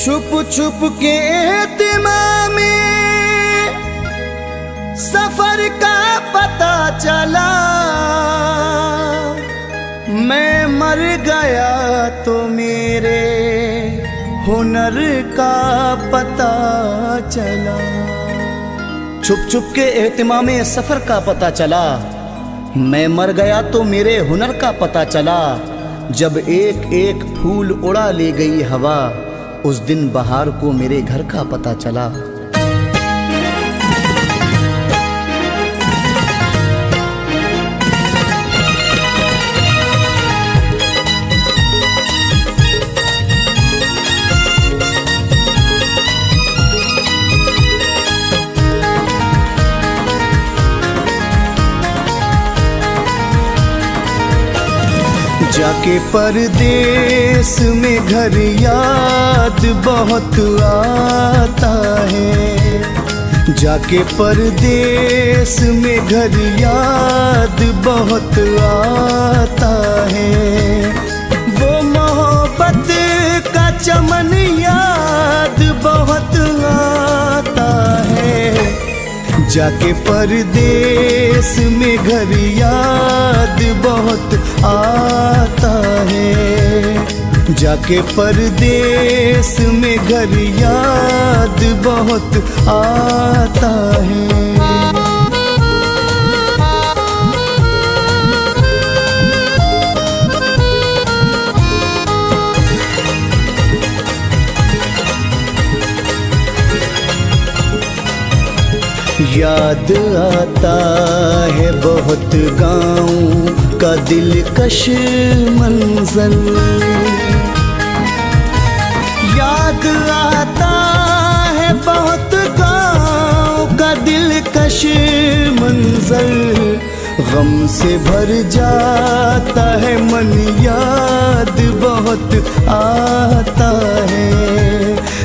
छुप छुप के एहतिमाम में सफर का पता चला, मैं मर गया तो मेरे हुनर का पता चला। छुप छुप के एहतिमाम में सफर का पता चला, मैं मर गया तो मेरे हुनर का पता चला। जब एक एक फूल उड़ा ले गई हवा, उस दिन बहार को मेरे घर का पता चला। जाके परदेस में घर याद बहुत आता है, जाके परदेस में घर याद बहुत आता है। वो मोहब्बत का चमन याद बहुत आता है, जाके परदेस में घर याद बहुत आता है। जाके परदेस में घर याद बहुत आता है। याद आता है बहुत गाँव का दिलकश मंजर, याद आता है बहुत गाँव का दिलकश मंजर। गम से भर जाता है मन, याद बहुत आता है।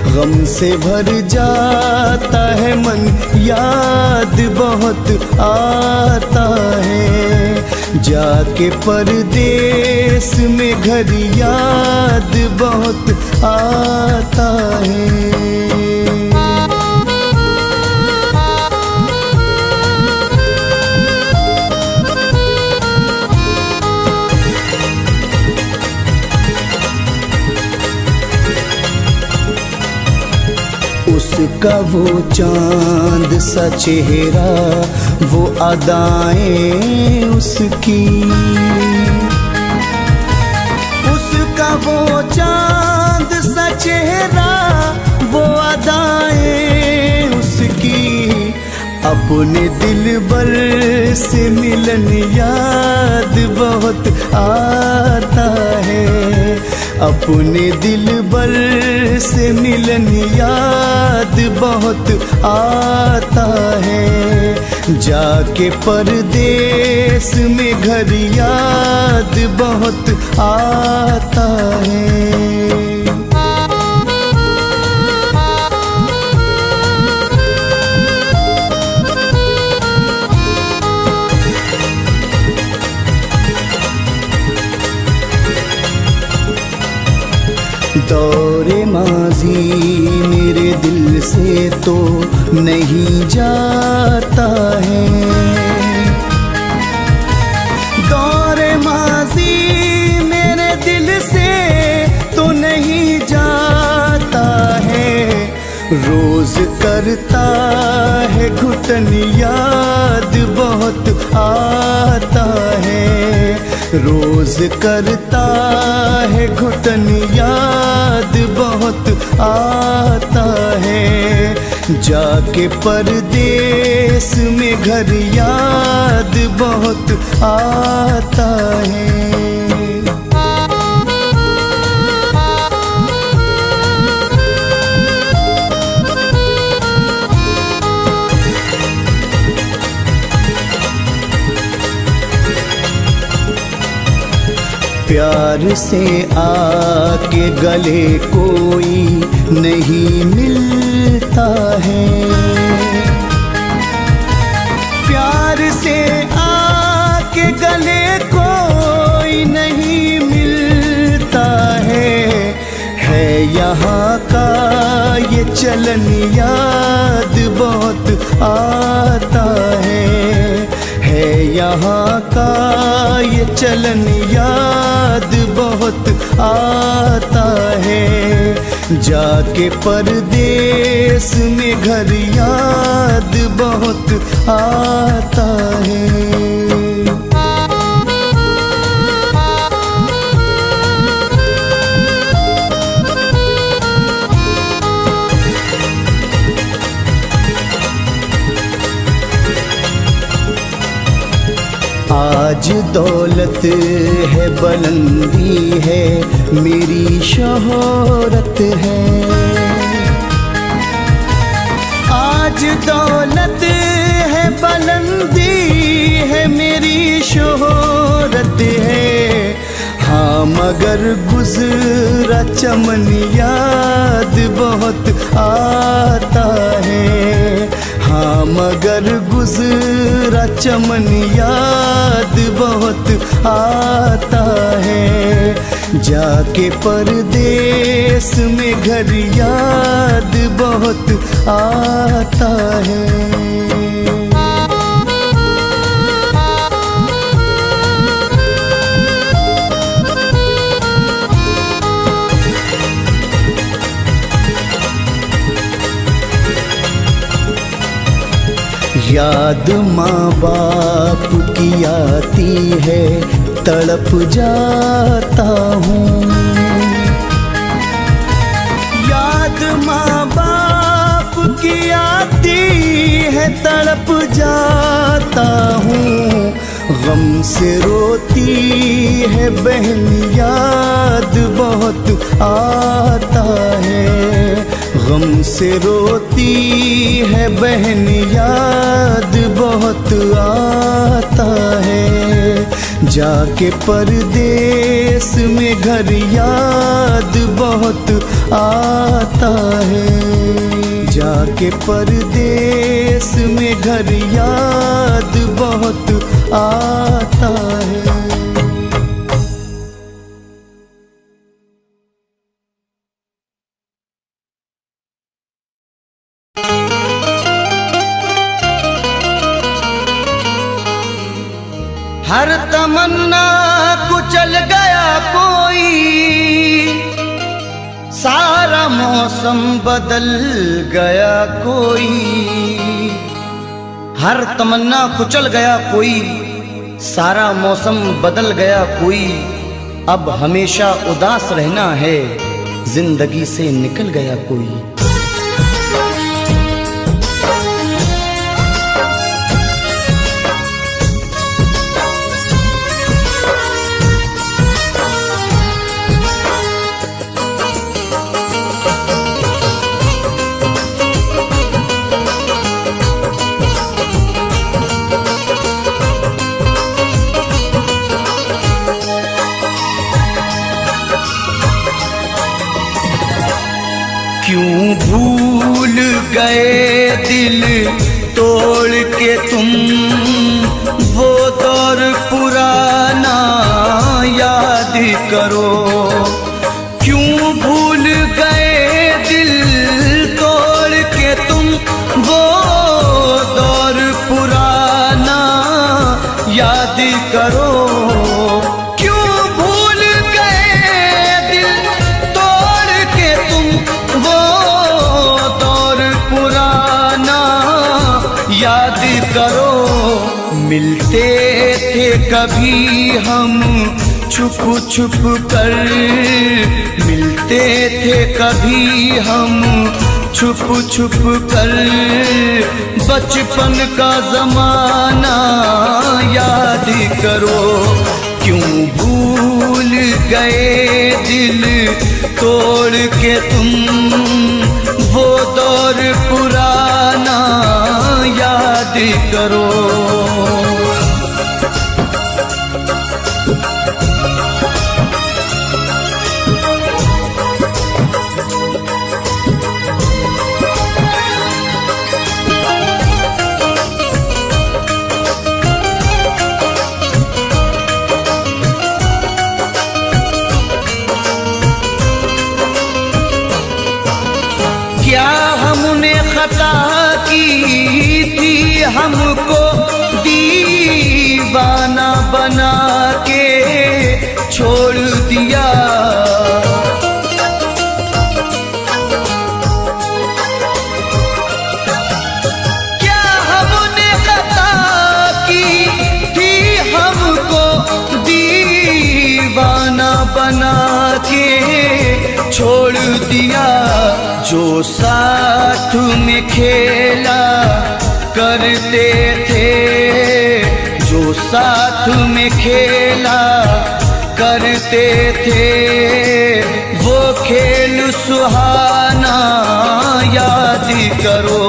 गम से भर जाता है मन, याद बहुत आता है। जाके परदेस में घर याद बहुत आता है। उसका वो चांद सा चेहरा, वो अदाएं उसकी, उसका वो चांद सा चेहरा, वो अदाएं उसकी। अपने दिलबर से मिलन याद बहुत आता है, अपने दिलबर से मिलन याद बहुत आता है। जाके परदेस में घर याद बहुत आता है। दौरे माज़ी मेरे दिल से तो नहीं जाता है, दौरे माज़ी मेरे दिल से तो नहीं जाता है। रोज करता है घुटन याद बहुत आता है, रोज करता है घुटन याद बहुत आता है। जाके परदेस में घर याद बहुत आता है। प्यार से आके गले कोई नहीं मिलता है, प्यार से आके गले कोई नहीं मिलता है। यहाँ का चलन याद बहुत आता है यहाँ का ये चलन याद बहुत आता है। जाके परदेस में घर याद बहुत आता है। आज दौलत है बुलंदी है मेरी शोहरत है। आज दौलत है बुलंदी है मेरी शोहरत है। हाँ मगर गुजरा चमन याद बहुत आता है। हाँ मगर गुजरा चमन याद बहुत आता है। जाके परदेस में घर याद बहुत आता है। याद माँ बाप की आती है तड़प जाता हूँ। याद माँ बाप की आती है तड़प जाता हूँ। गम से रोती है बहन याद बहुत आता है। गम से रोती है बहन याद बहुत आता है। जाके परदेस में घर याद बहुत आता है। जाके परदेस में घर याद बहुत आता है। हर तमन्ना कुचल गया कोई, सारा मौसम बदल गया कोई। हर तमन्ना कुचल गया कोई, सारा मौसम बदल गया कोई। अब हमेशा उदास रहना है, जिंदगी से निकल गया कोई। क्यों भूल गए दिल तोड़ के तुम, वो दौर पुराना याद करो। क्यों भूल गए दिल तोड़ के तुम, वो दौर पुराना याद करो। याद करो मिलते थे कभी हम छुप छुप कर, मिलते थे कभी हम छुप छुप कर। बचपन का जमाना याद करो। क्यों भूल गए दिल तोड़ के तुम, वो दौर पुराना याद करो। क्या खता की थी, हमको दीवाना बना के छोड़ दिया। क्या हमने खता की थी, हमको दीवाना बना के छोड़ दिया। जो साथ में खेला करते थे, जो साथ में खेला करते थे, वो खेल सुहाना याद करो।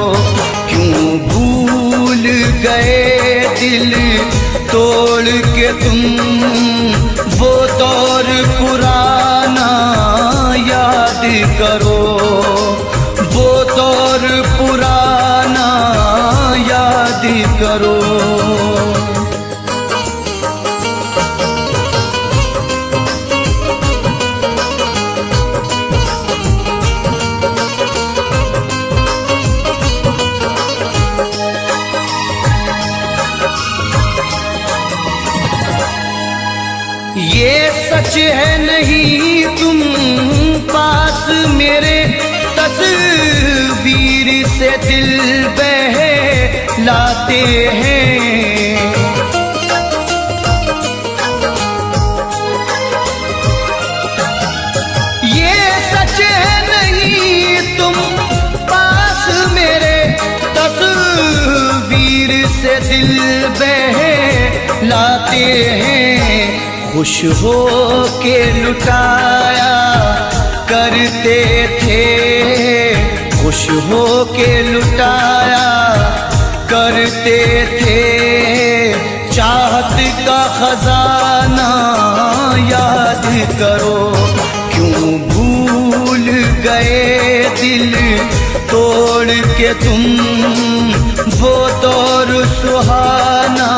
क्यों भूल गए दिल तोड़ के तुम, वो दौर पुराना याद करो, वो दौर पुराना याद करो। ये सच है नहीं तुम पास मेरे, तस्वीर से दिल बहलाते हैं। ये सच है नहीं तुम पास मेरे, तस्वीर से दिल बहलाते हैं। खुश हो के लुटाया करते थे, खुश हो के लुटाया करते थे। चाहत का खजाना याद करो, क्यों भूल गए दिल तोड़ के तुम, वो दौर सुहाना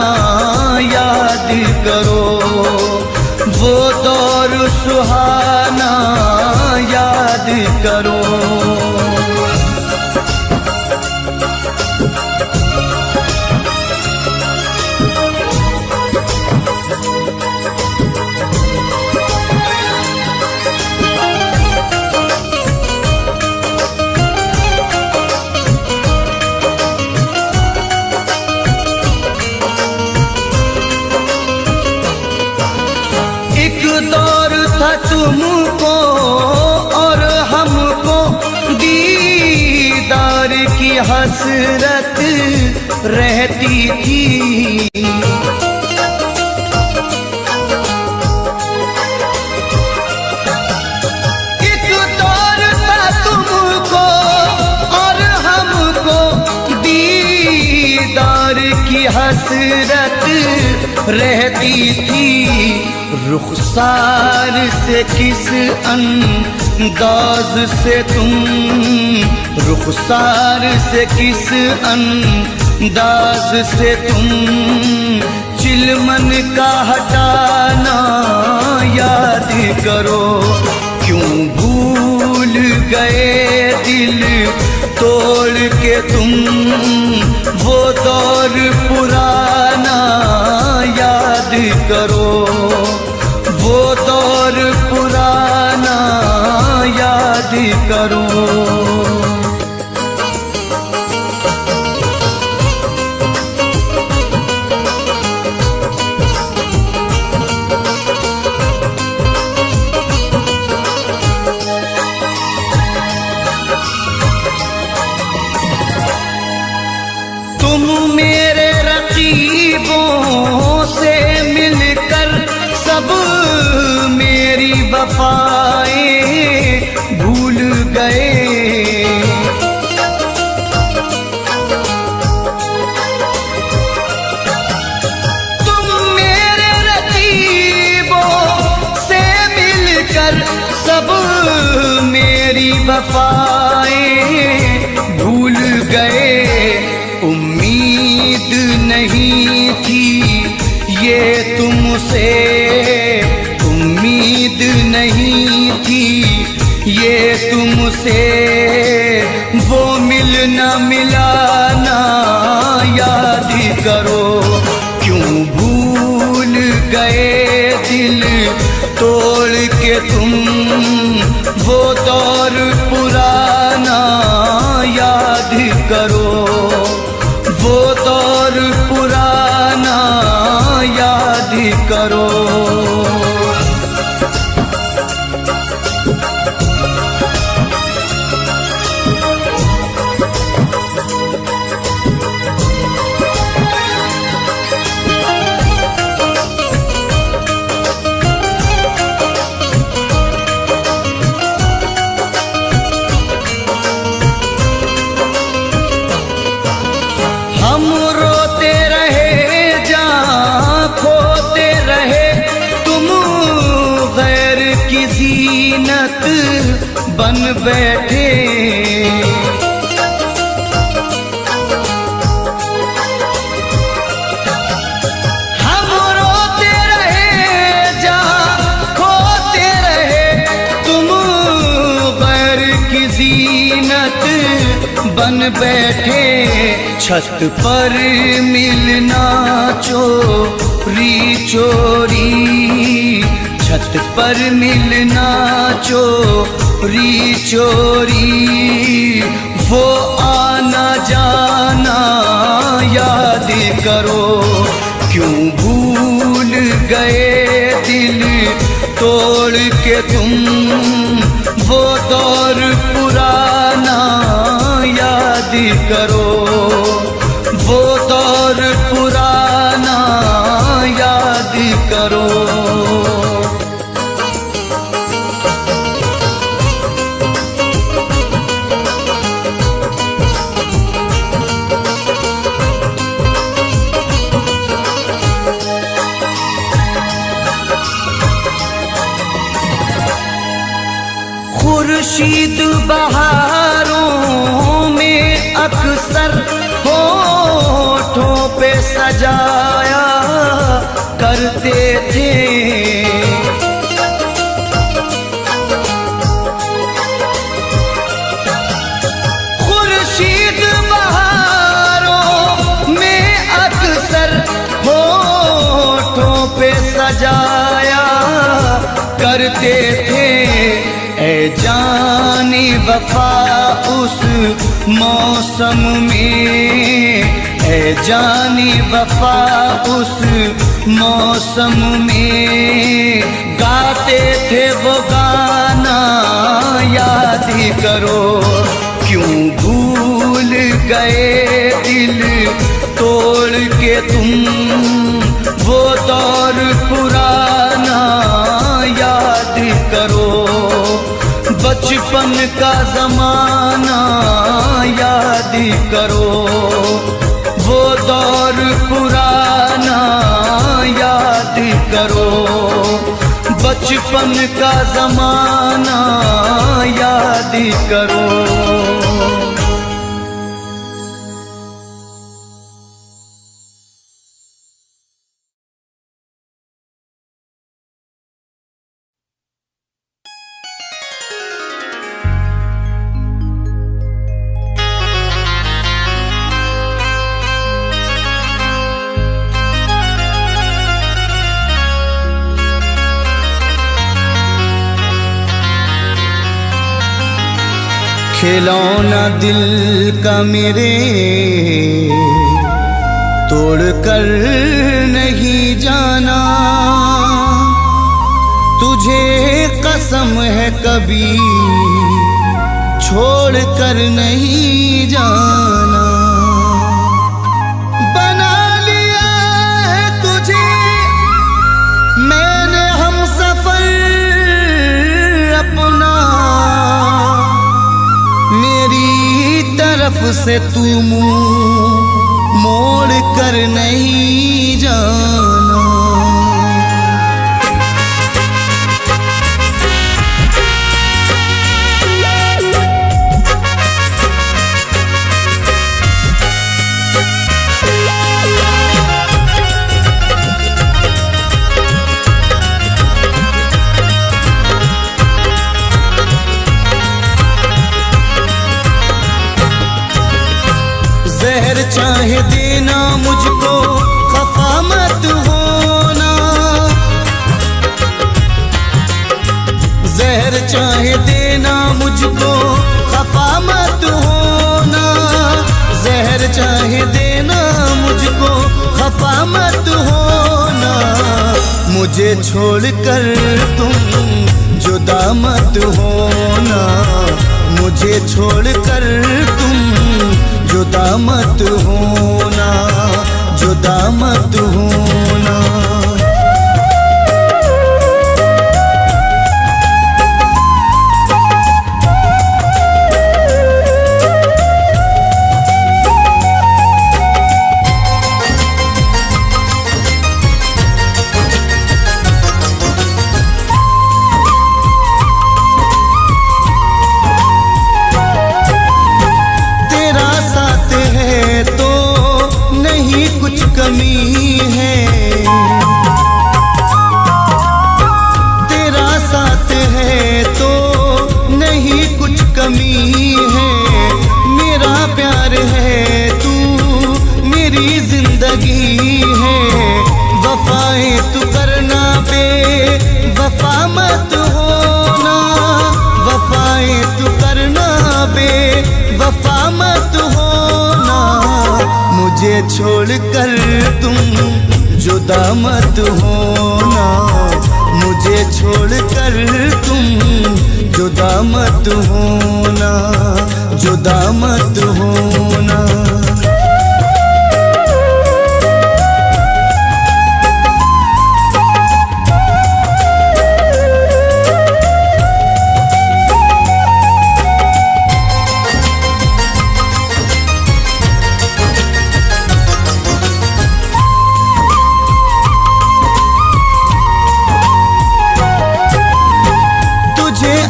याद करो, वो दौर सुहाना याद करो। दौर था तुमको और हमको दीदार की हसरत रहती थी। एक दौर था तुमको और हमको दीदार की हसरत रहती थी। रुखसार से किस अंदाज से तुम, रुखसार से किस अंदाज से तुम चिलमन का हटाना याद करो। क्यों भूल गए दिल तोड़ के तुम, वो दौर पुराना याद करो, वो दौर पुराना याद करो। तुम मेरे रकीबों से मिलकर सब मेरी वफाएं भूल गए। तुम मेरे रकीबों से मिलकर सब मेरी वफाएं भूल गए। उम्मीद नहीं थी ये तुमसे, उम्मीद नहीं थी ये तुमसे, वो मिल न मिलाना याद करो, क्यों भूल गए दिल तोड़ के तुम वो दौर पुराना याद करो, वो दौर पुराना याद करो। बन बैठे हम रोते रहे जहाँ खोते रहे, तुम गैर की जीनत बन बैठे। छत पर मिलना चोरी चोरी, छत पर मिलना चोरी चोरी, वो आना जाना याद करो, क्यों भूल गए दिल तोड़ के तुम वो दौर पुराना याद करो, वो दौर पुराना याद करो। खुर्शीद बहारों में अक्सर होठों पे सजाया करते थे, खुर्शीद बहारों में अक्सर होठों पे सजाया करते थे। ऐ जाने वफा उस मौसम में, ऐ जाने वफा उस मौसम में, गाते थे वो गाना याद करो, क्यों भूल गए दिल तोड़ के तुम वो दौर पुराना याद करो, बचपन का ज़माना याद करो, वो दौर पुराना याद करो, बचपन का ज़माना याद करो। खिलौना दिल का मेरे तोड़ कर नहीं जाना, तुझे कसम है कभी छोड़ कर नहीं जाना। बना लिया है तुझे मैंने हमसफर अपना, मेरी तरफ से तू मुंह मोड़ कर नहीं जाना। चाहे देना मुझको, खफा मत होना। जहर चाहे देना मुझको, खफा मत होना। जहर चाहे देना मुझको, खफा मत होना। मुझे छोड़कर तुम जुदा मत होना। मुझे छोड़कर तुम जुदा मत होना, जुदा मत होना। कुछ कमी है तेरा साथ है तो नहीं कुछ कमी है। मेरा प्यार है तू मेरी जिंदगी है। वफाएं तू करना बे वफा मत होना। वफाएं तू करना बे वफा मत होना। मुझे छोड़कर तुम जुदा मत होना। मुझे छोड़कर तुम जुदा मत होना, जुदा मत होना।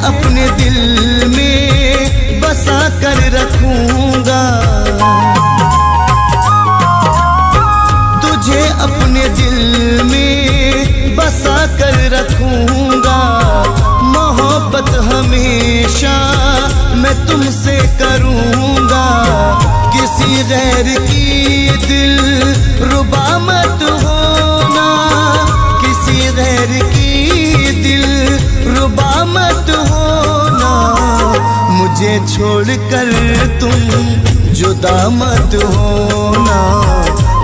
अपने दिल में बसा कर रखूंगा। तुझे अपने दिल में बसा कर रखूंगा। मोहब्बत हमेशा मैं तुमसे करूंगा। किसी गैर की दिल रुबा मत होना। किसी गैर की दिल रुबा मत होना। मुझे छोड़कर तुम जुदा मत होना।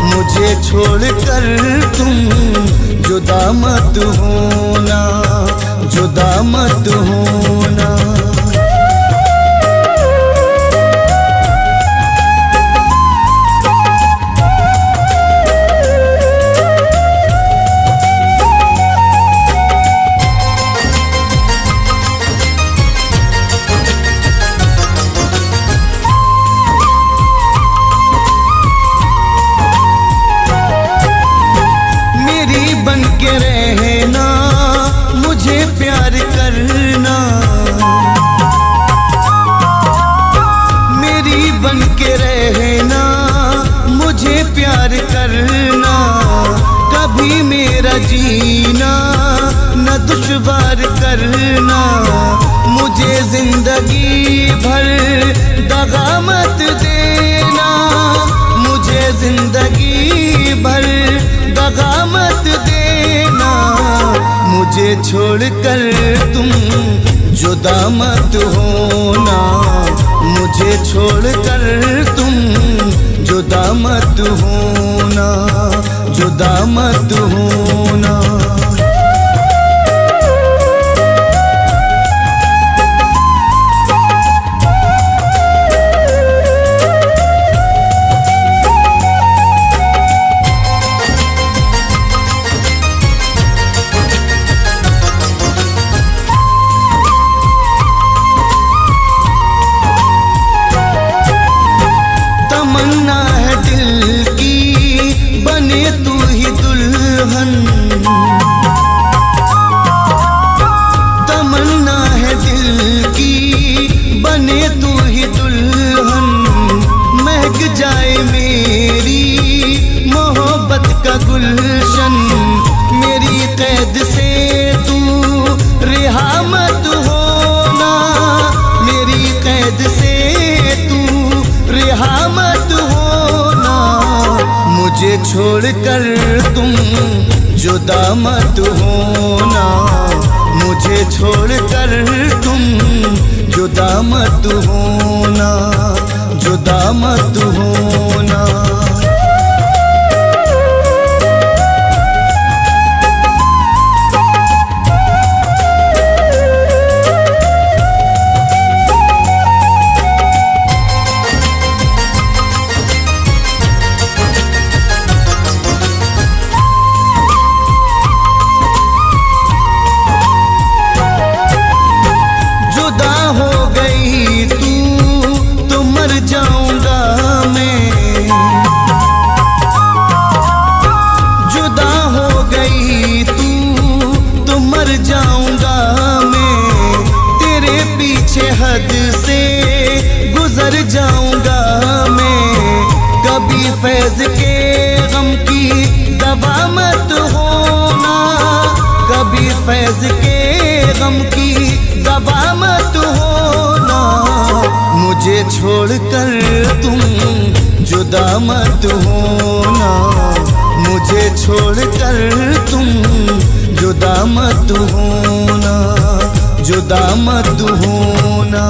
मुझे छोड़कर तुम जुदा मत होना, जुदा मत होना। बन के रहना मुझे प्यार करना। मेरी बन के रहना मुझे प्यार करना। कभी मेरा जीना न दुश्वार करना। मुझे जिंदगी भर दगा मत देना। मुझे जिंदगी भर दगा मत देना। मुझे छोड़कर तुम जुदा मत होना। मुझे छोड़कर तुम जुदा मत होना, जुदा मत होना। तमन्ना है दिल की बने तू ही दुल्हन। तमन्ना है दिल की बने तू ही दुल्हन। महक जाए मेरी मोहब्बत का गुलशन। मेरी कैद से तू रिहा मत होना। मेरी कैद से तू रिहा मत होना। छोड़कर तुम जुदा मत होना, मुझे छोड़कर तुम जुदा मत होना, जुदा मत होना। हद से गुजर जाऊंगा मैं, कभी फैज के गम की दवा मत होना, कभी फैज के गम की दवा मत होना। मुझे छोड़कर तुम जुदा मत होना, मुझे छोड़कर तुम जुदा मत होना, जुदा मत होना।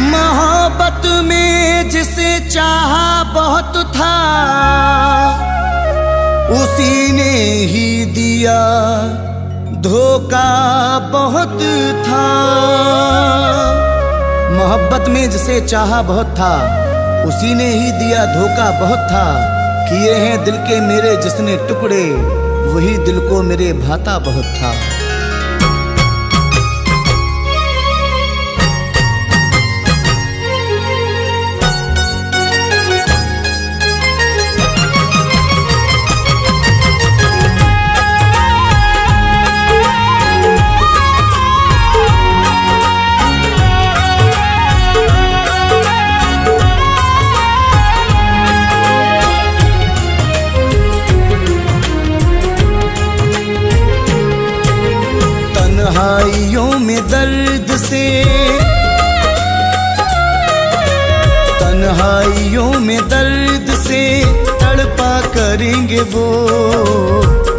मोहब्बत में जिसे चाहा बहुत था, उसी ने ही दिया धोखा बहुत था। मोहब्बत में जिसे चाहा बहुत था, उसी ने ही दिया धोखा बहुत था। किए हैं दिल के मेरे जिसने टुकड़े, वही दिल को मेरे भाता बहुत था। तन्हाइयों में दर्द से, तन्हाइयों में दर्द से तड़पा करेंगे वो,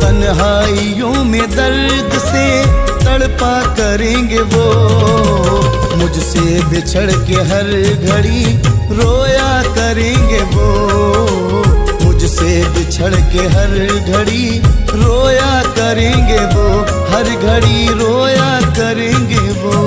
तन्हाइयों में दर्द से तड़पा करेंगे वो। मुझसे बिछड़ के हर घड़ी रोया करेंगे वो, मुझसे बिछड़ के हर घड़ी रोया करेंगे वो, हर घड़ी रोया करेंगे वो।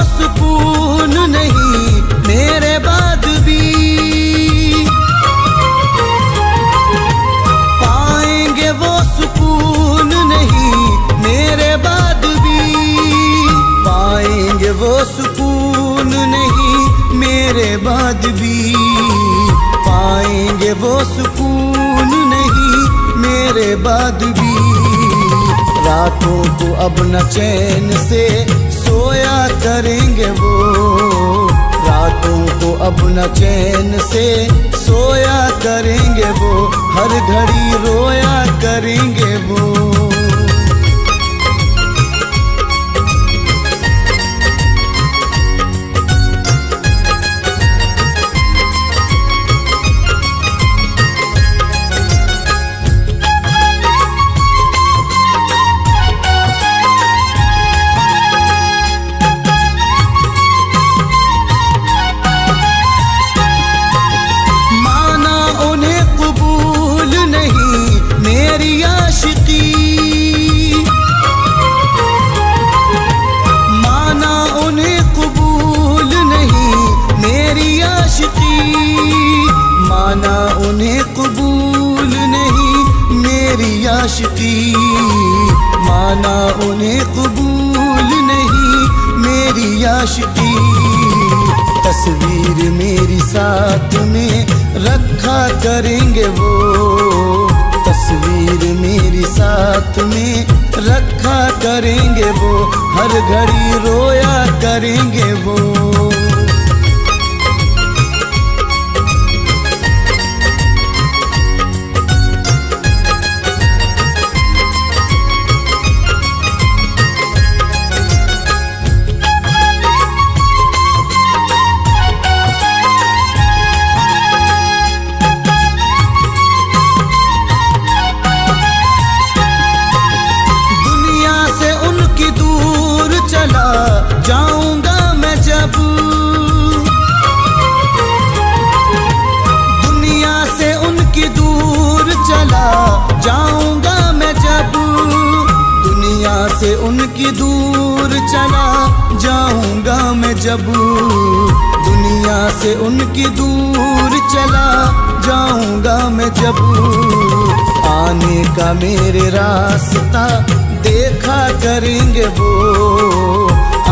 सुकून नहीं मेरे बाद भी, पाएंगे वो सुकून नहीं मेरे बाद भी, पाएंगे वो सुकून नहीं मेरे बाद भी, पाएंगे वो सुकून नहीं मेरे बाद भी। रातों को अब न चैन से सोया करेंगे वो, रातों को अब न चैन से सोया करेंगे वो, हर घड़ी रोया करेंगे वो। आशिकी, माना उन्हें कबूल नहीं मेरी आशिकी। तस्वीर मेरी साथ में रखा करेंगे वो, तस्वीर मेरी साथ में रखा करेंगे वो, हर घड़ी रोया करेंगे वो। जाऊंगा मैं जब दुनिया से उनकी दूर चला जाऊंगा मैं जब, दुनिया से उनकी दूर चला जाऊंगा मैं जब, दुनिया से उनकी दूर चला जाऊंगा मैं जब। आने का मेरे रास्ता देखा करेंगे वो,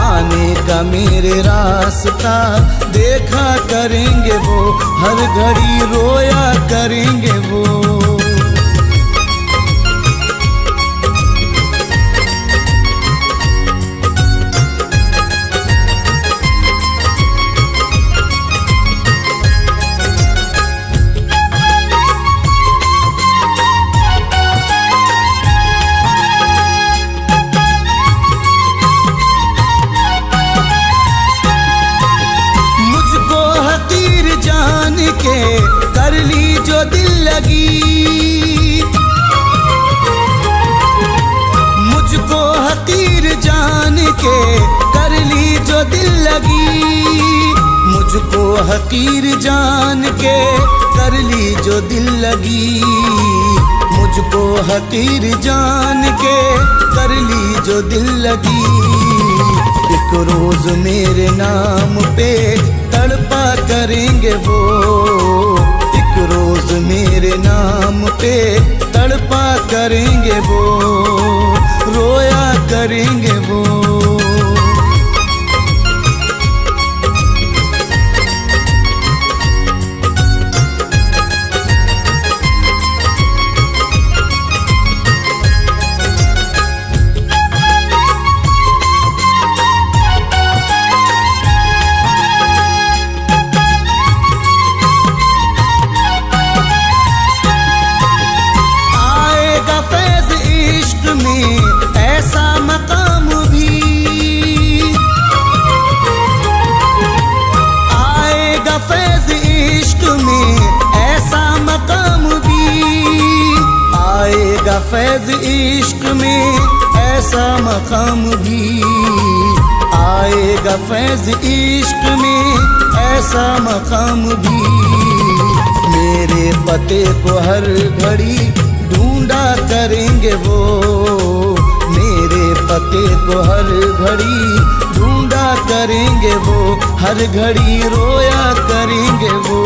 आने का मेरे रास्ता देखा करेंगे वो, हर घड़ी रोया करेंगे वो। के कर ली जो दिल लगी, मुझको हकीर जान के कर ली जो दिल लगी, मुझको हकीर जान के कर ली जो दिल लगी, मुझको हकीर जान के कर ली जो दिल लगी। एक रोज मेरे नाम पे तड़पा करेंगे वो, एक रोज मेरे नाम पे तड़पा करेंगे वो, रोया करेंगे वो। ऐसा मकाम भी आएगा फैज़ इश्क में, ऐसा मकाम भी आएगा फैज़ इश्क में, ऐसा मकाम भी आएगा फैज़ इश्क में, ऐसा मकाम भी। मेरे पते को हर घड़ी ढूंढा करेंगे वो, मेरे पते को हर घड़ी ढूंढा करेंगे वो, हर घड़ी रोया करेंगे वो।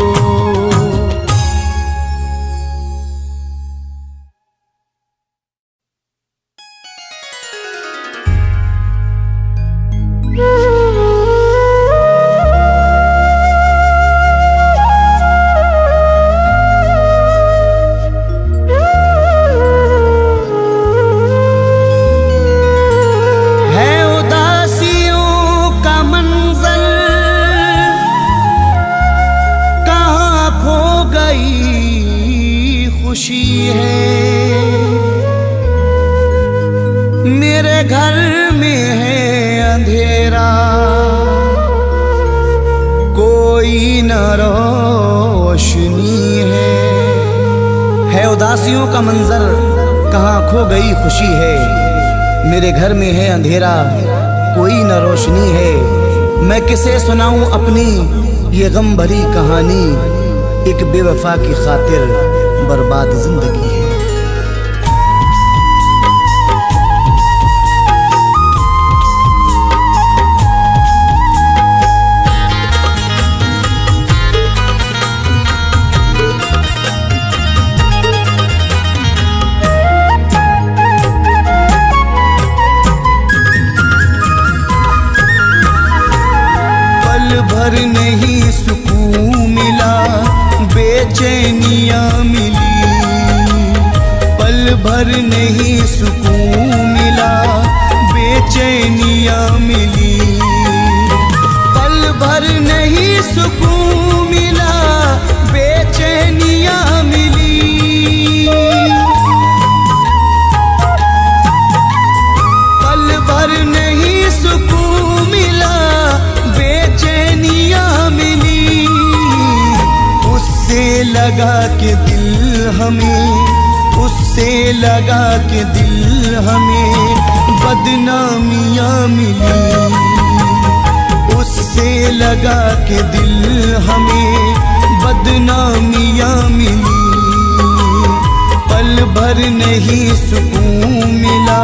खुशी है मेरे घर में है अंधेरा, कोई न रोशनी है उदासियों का मंजर, कहाँ खो गई खुशी है। मेरे घर में है अंधेरा, कोई न रोशनी है। मैं किसे सुनाऊं अपनी ये गम भरी कहानी, एक बेवफा की खातिर बर्बाद जिंदगी है। बेचैनियाँ मिली, पल भर नहीं सुकून मिला, बेचैनियाँ मिली, पल भर नहीं सुकून मिला, बेचैनियाँ मिली। पल भर नहीं सुकून मिला, बेचैनियाँ मिली। उससे लगा के दिल हमें, उससे लगा के दिल हमें बदनामियाँ मिली, उससे लगा के दिल हमें बदनामियाँ मिली। पल भर नहीं सुकून मिला,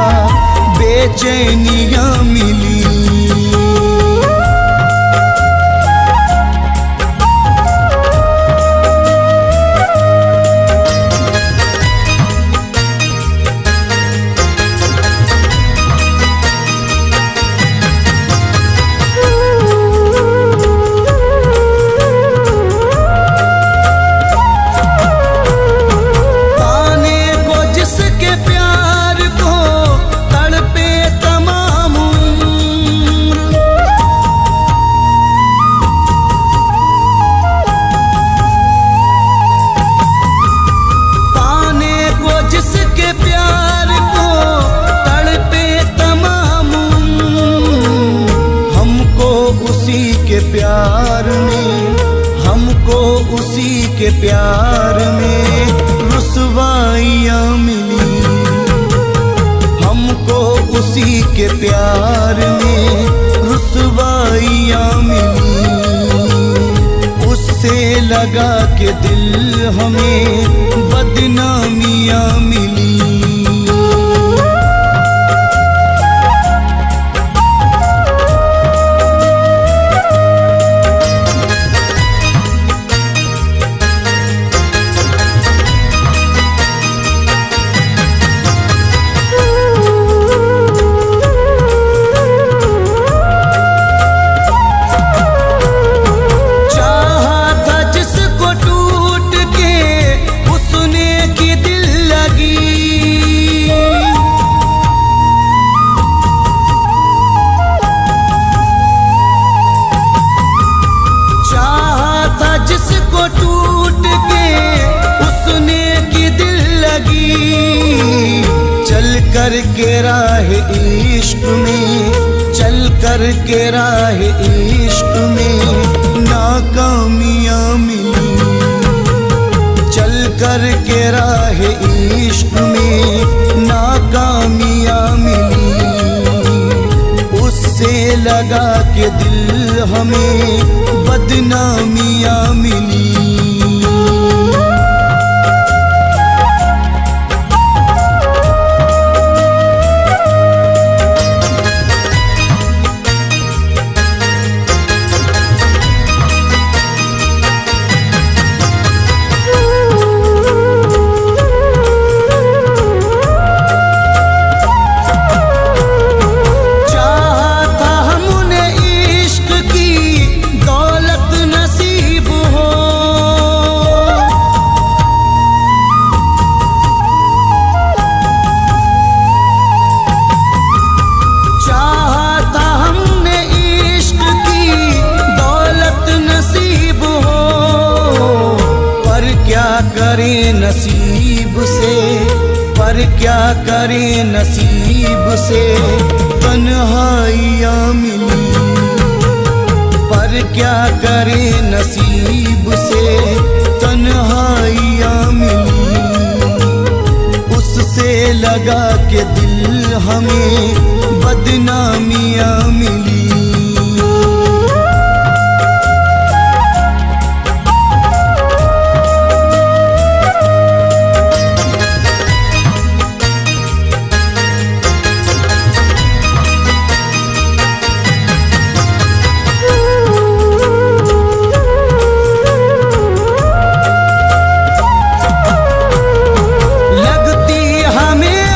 बेचैनियाँ मिली। प्यार में हमको उसी के प्यार में रुसवाइयाँ मिली, हमको उसी के प्यार में रुसवाइयाँ मिली। उससे लगा के दिल हमें बदनामियाँ मिली। टूट के उसने की दिल लगी, चल कर के राह इश्क में, चल कर के राह इश्क में नाकामियाँ मिली, चल कर के राह इश्क में नाकामियाँ मिली। उससे लगा के दिल हमें बदनामियाँ मिली। करें नसीब से, पर क्या करें नसीब से तन्हाइयाँ मिली, पर क्या करें नसीब से तन्हाइयाँ मिली। उससे लगा के दिल हमें बदनामियाँ मिली।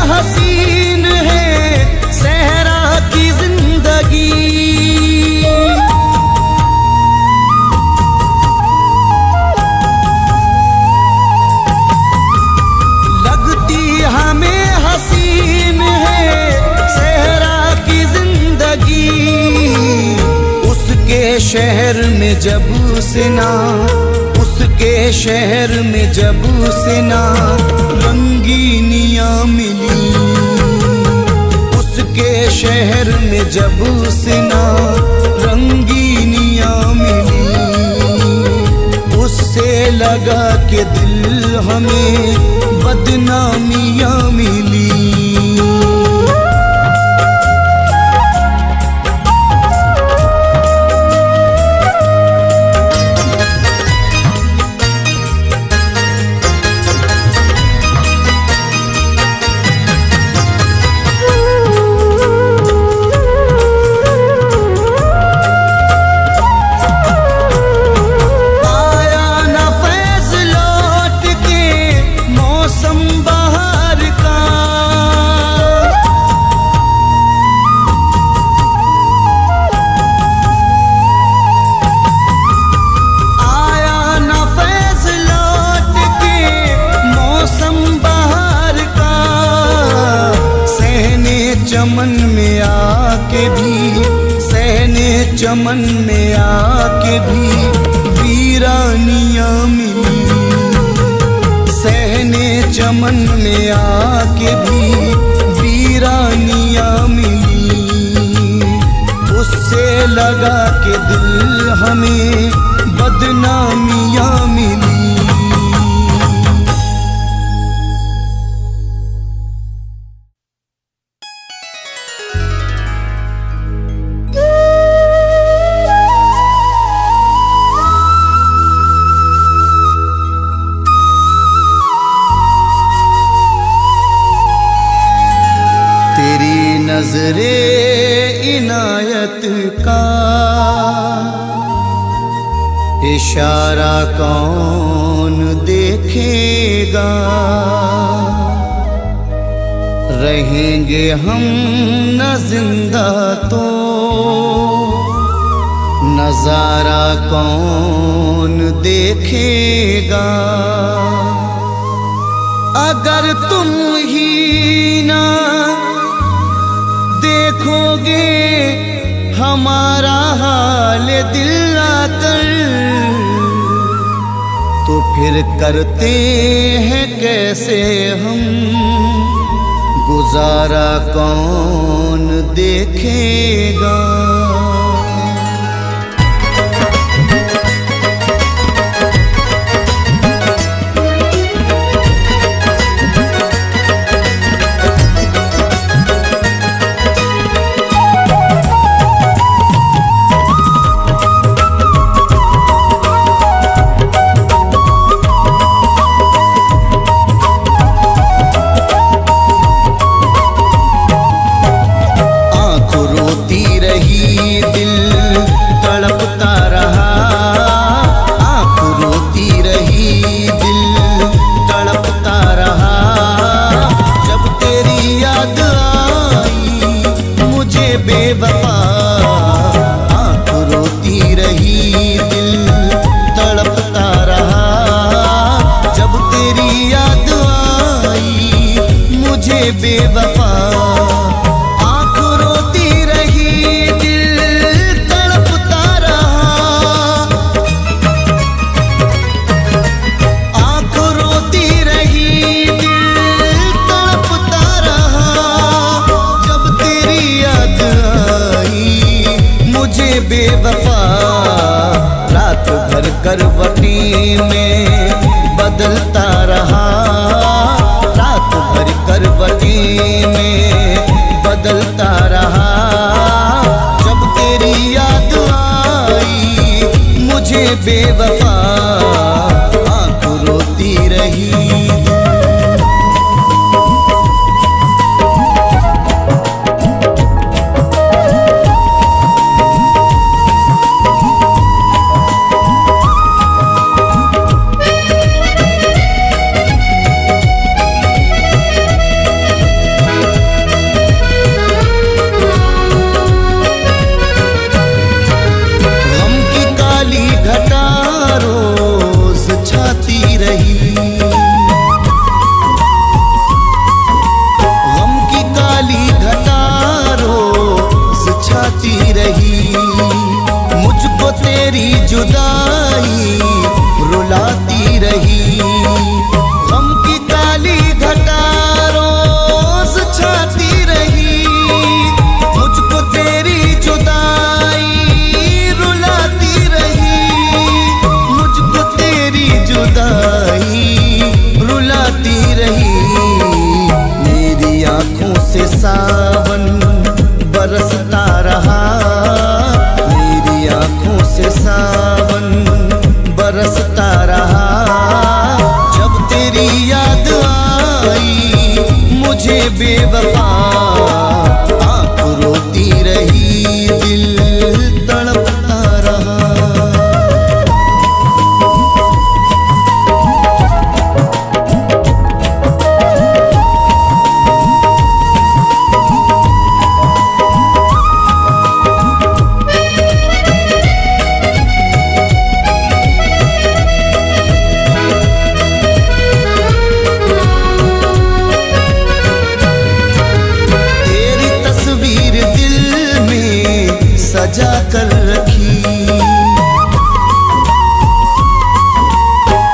हसीन है सहरा की जिंदगी, शहर में जब से ना, उसके शहर में जब से ना रंगीनियाँ मिली, उसके शहर में जब से ना रंगीनियाँ मिली, उससे लगा के दिल हमें बदनामियाँ मिली। चमन में आके भी, सहने चमन में आके भी वीरानियाँ मिली, सहने चमन में आके भी वीरानियाँ मिली, उससे लगा के दिल हमें बदनामियाँ मिली। नज़रे इनायत का इशारा कौन देखेगा, रहेंगे हम न जिंदा तो नजारा कौन देखेगा। अगर तुम ही ना देखोगे हमारा हाल दिल आकर, तो फिर करते हैं कैसे हम, गुजारा कौन देखेगा। बेवफा आँख रोती रही, दिल तड़पता रहा, जब तेरी याद आई मुझे बेवफा। आँख रोती रही, दिल तड़पता रहा, आँख रोती रही, दिल तड़पता रहा, जब तेरी याद मुझे बेवफा। रात भर करवटी में बदलता रहा, रात भर करवटी में बदलता रहा, जब तेरी याद आई मुझे बेवफा। आँख रोती रही। घटा रोज छाती रही, मुझे बेवफा। आँख रोती रही, दिल तड़पता रहा। सजा कर रखी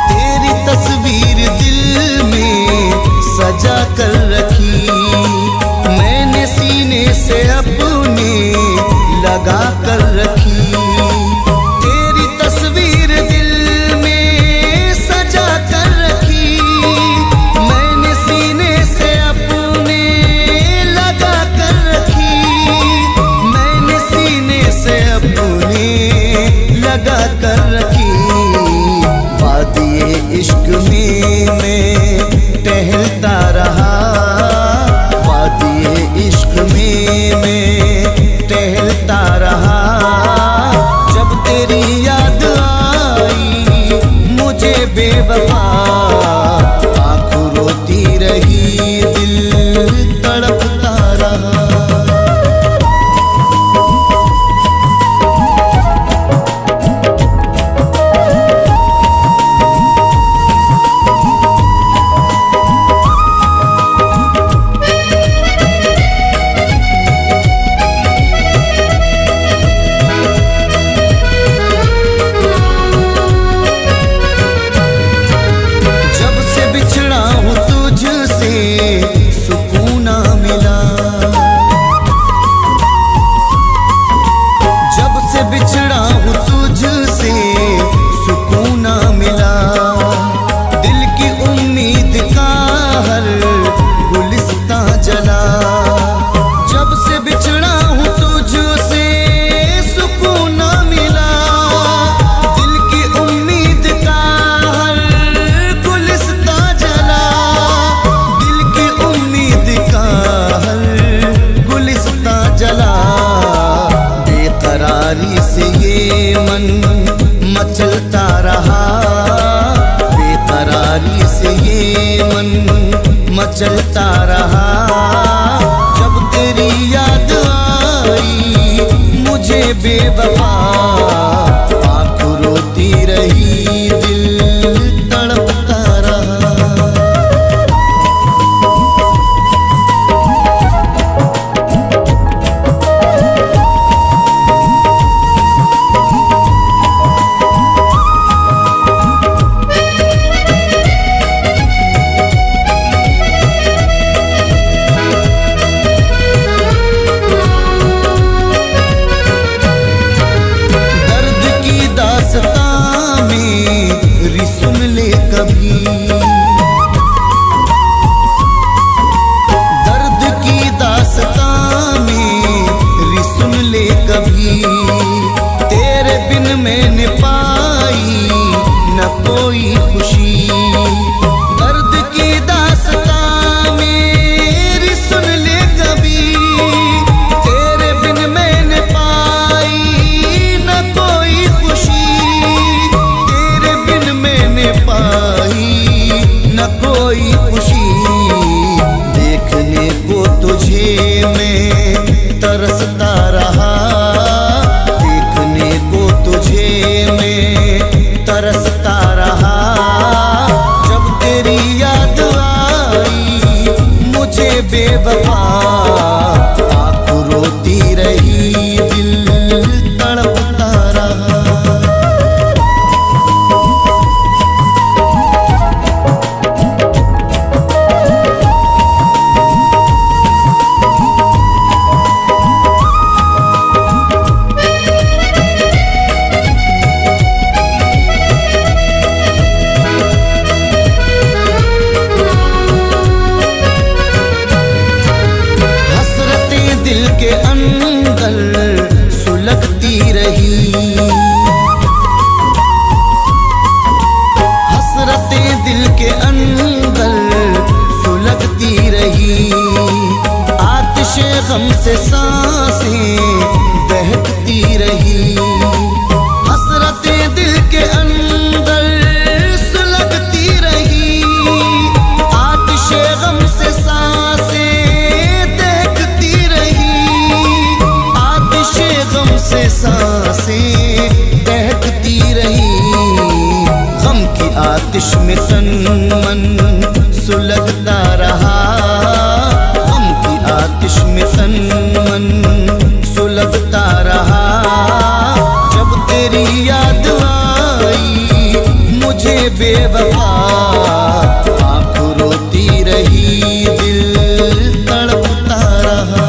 तेरी तस्वीर दिल में सजा कर रखी। मैंने सीने से अपने लगा कर रखी। तेरी तस्वीर दिल में सजा कर रखी। मैंने सीने से अपने लगा कर रखी। मैंने सीने से अपने लगा कर रखी। वादिए इश्क में मैं टहलता रहा। वादिए इश्क में मैं टहलता रहा। जब तेरी याद आई मुझे बेवफा। आँख रोती रही, दिल तड़पता रहा। सुकून ना मिला। जब से बिछड़ा हूँ तुझसे सुकून ना मिला। दिल की उम्मीद का हर गुलिस्तां जला। जब से बिछड़ा हूँ तुझसे सुकून ना मिला। दिल की उम्मीद का हर गुलिस्तां जला। जला बेकरारी से ये मन मचलता रहा। बेकरारी से ये मन मचलता रहा। जब तेरी याद आई मुझे बेवफा। आँख रोती रही, दिल तड़पता रहा। सुन ले कभी दर्द की दास्तां मेरी, सुन ले कभी। तेरे बिन मैंने पाई न कोई खुशी। दर्द की दास्तां मेरी, सुन ले कभी। तेरे बिन मैंने पाई न कोई खुशी। मैंने पाई न कोई खुशी। देखने को तुझे मैं तरसता रहा। देखने को तुझे मैं तरसता रहा। जब तेरी याद आई मुझे बेवफा। आँख रोती रही, दिल तड़पता रहा। दिल के अंदर सुलगती रही। हसरतें दिल के अंदर सुलगती रही। गम से सांसें बहकती रही, हसरतें दिल के अंदर सुलगती रही। आतिशे गम से सांसें दहकती रही, आतिशे गम से सांसें दहकती रही। गम की आतिश में तन मन सुलगता रहा, गम की आतिश में तन मन सुलगता रहा। जब तेरी याद आई मुझे बेवफा, आँख रोती रही दिल तड़पता रहा।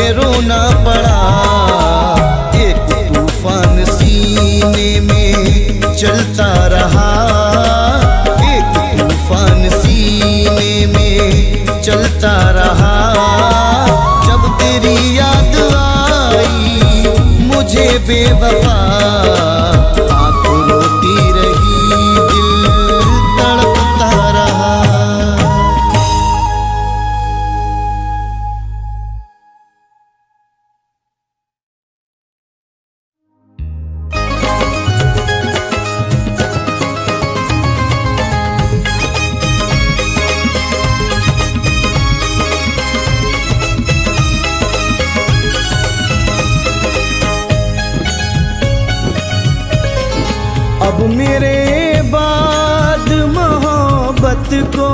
रोना पड़ा, एक तूफान सीने में चलता रहा, एक तूफान सीने में चलता रहा। जब तेरी याद आई मुझे बेवफा, आँख रोती रही दिल तड़पता रहा। अब मेरे बाद मोहब्बत को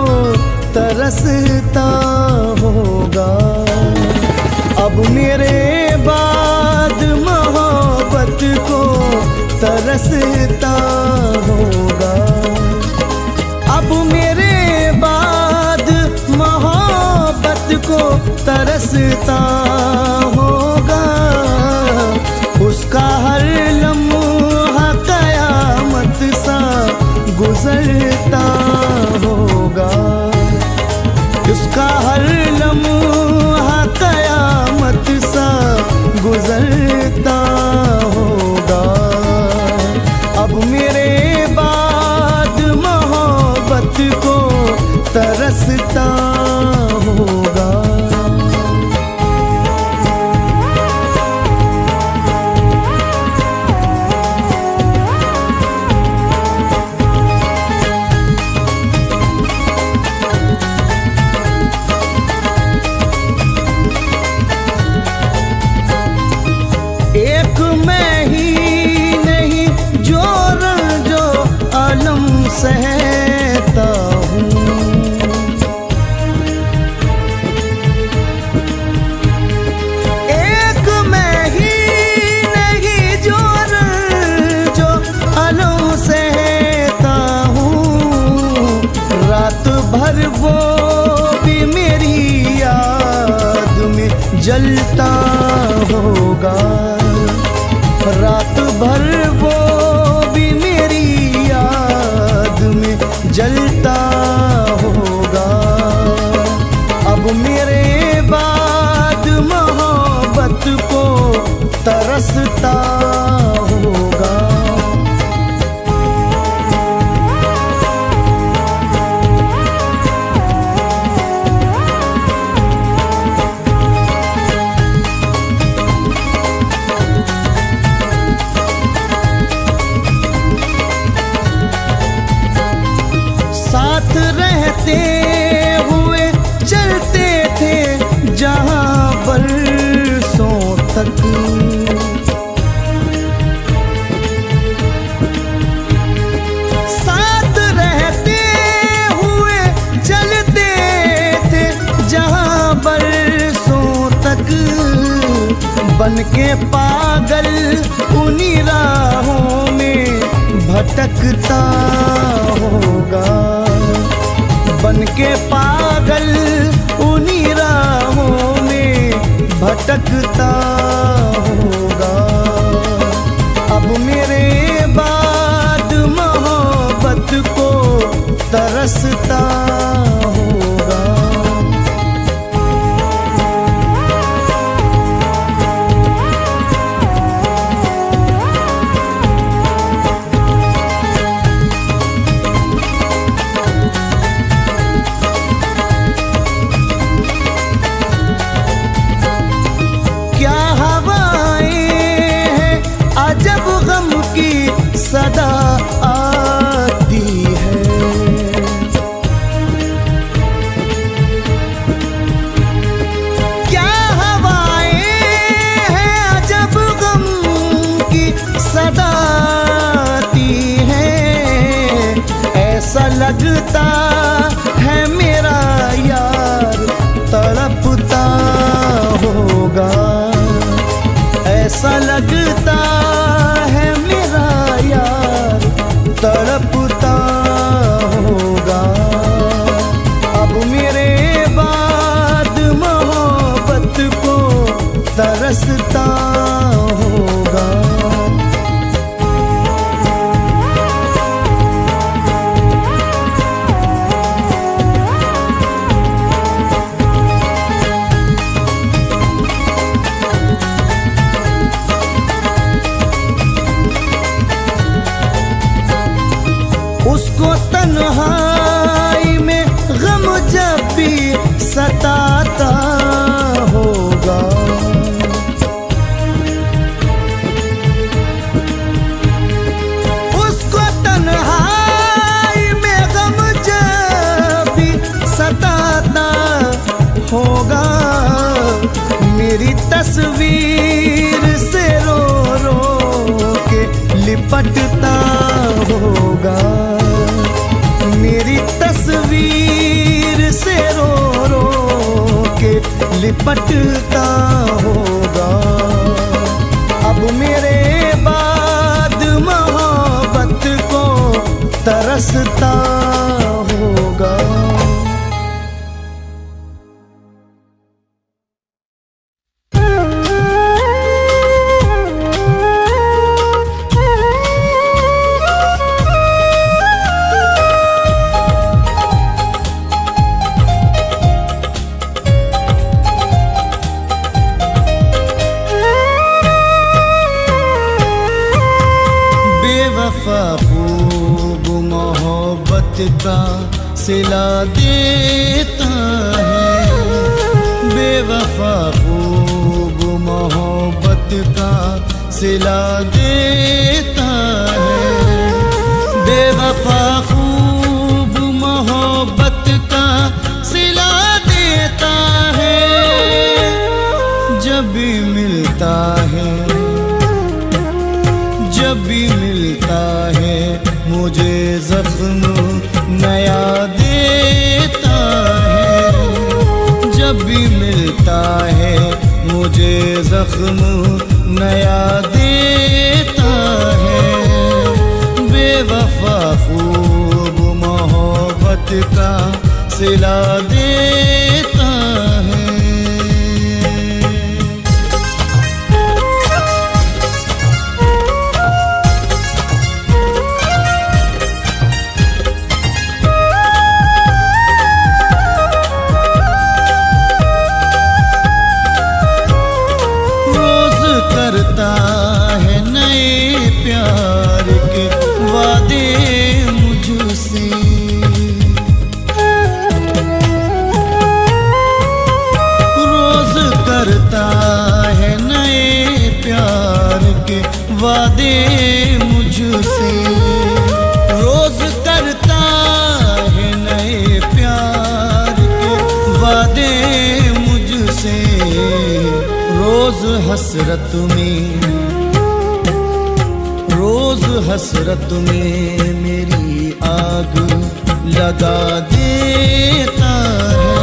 तरसता होगा, अब मेरे बाद मोहब्बत को तरसता होगा। अब मेरे बाद मोहब्बत को तरसता होगा, उसका हर लम्हा कयामत सा गुजरता होगा, उसका हर लम्हा कयामत सा गुजरता होगा। अब मेरे बाद मोहब्बत को तरसता होगा। एक मैं ही नहीं जो रंजो अलम सहता हूँ, एक मैं ही नहीं जो रंजो अलम सहता हूँ। रात भर वो भी मेरी याद में जलता होगा, रात भर वो भी मेरी याद में जलता होगा। अब मेरे बाद मोहब्बत को तरसता होगा। साथ रहते हुए चलते थे जहाँ पर बन के पागल उन्हीं राहों में भटकता होगा। बन के पागल उन्हीं राहों में भटकता होगा। अब मेरे बाद मोहब्बत को तरसता होगा। क्या हवाएं हैं अजब गम की सदा आती है। क्या हवाएं हैं अजब गम की सदा आती है। ऐसा लगता है मेरा यार तड़पता होगा। ऐसा लगता है मेरा यार तड़पता होगा। अब मेरे बाद मोहब्बत को तरसता होगा। उसको तन्हाई में गम जब भी सताता होगा। उसको तन्हाई में गम जब भी सताता होगा। मेरी तस्वीर से रो रो के लिपटता होगा। मेरी तस्वीर से रो रो के लिपटता होगा। अब मेरे बाद मोहब्बत को तरसता होगा। खूब मोहब्बत का सिला देता है। बेवफा खूब मोहब्बत का सिला देता है। बेवफा खूब मोहब्बत का सिला देता है। जब भी मिलता है, जब भी मिलता है मुझे जख्म नया देता है। जब भी मिलता है मुझे जख्म नया देता है। बेवफा खूब मोहब्बत का सिला देता है। करता है नए प्यार के वादे मुझसे। रोज करता है नए प्यार के वादे मुझसे। रोज करता है नए प्यार के वादे मुझसे। रोज हसरत में, रोज हसरत में मेरी आग लगा देता है।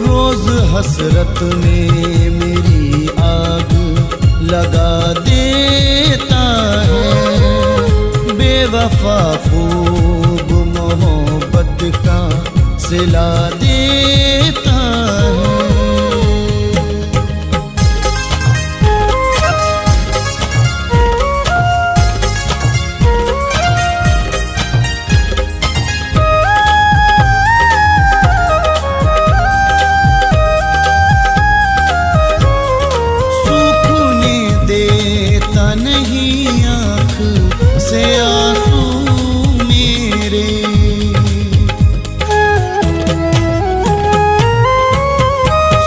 रोज हसरत में मेरी आग लगा देता है। बेवफा खूब मोहब्बत का सिला देता है। से आंसू मेरे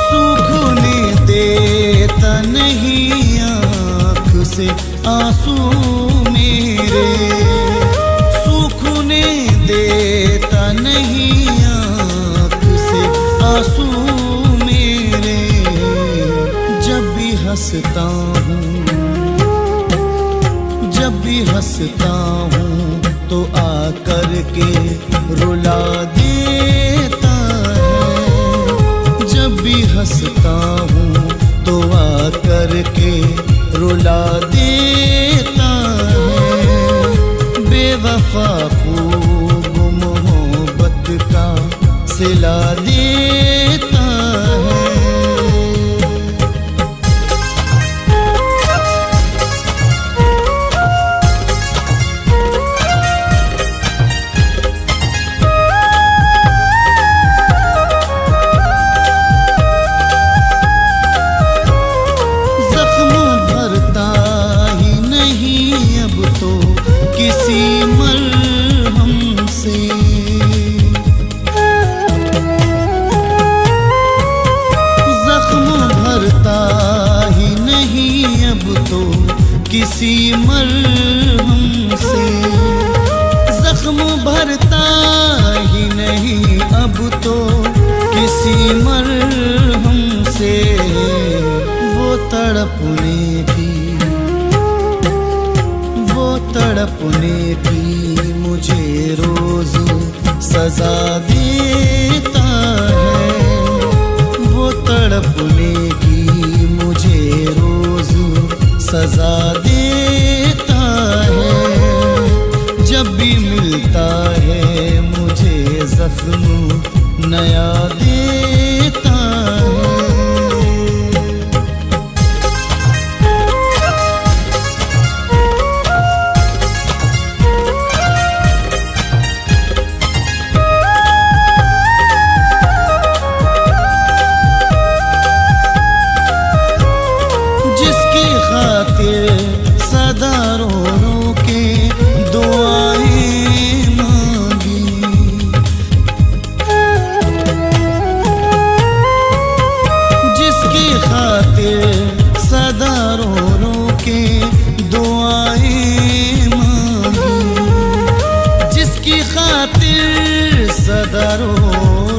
सूखने देता नहीं आँख से आंसू मेरे, सूखने देता नहीं आँख से आंसू मेरे। जब भी हंसता हूँ, जब भी हंसता हूँ तो आकर के रुला देता है। जब भी हंसता हूँ तो आकर के रुला देता है। बेवफा खूब मोहब्बत का सिला देता है। किसी मरहम से जख्म भरता ही नहीं अब तो, किसी मरहम से जख्म भरता ही नहीं अब तो, किसी मरहम से। वो तड़पने की, तड़पने की मुझे रोज सजा देता है। वो तड़पने की मुझे रोज सजा देता है। जब भी मिलता है मुझे जख्म नया देता है। सदा रो रो के दुआएं मांगी, जिसकी खातिर सदा रो रो के दुआएं मांगी, जिसकी खातिर सदा रो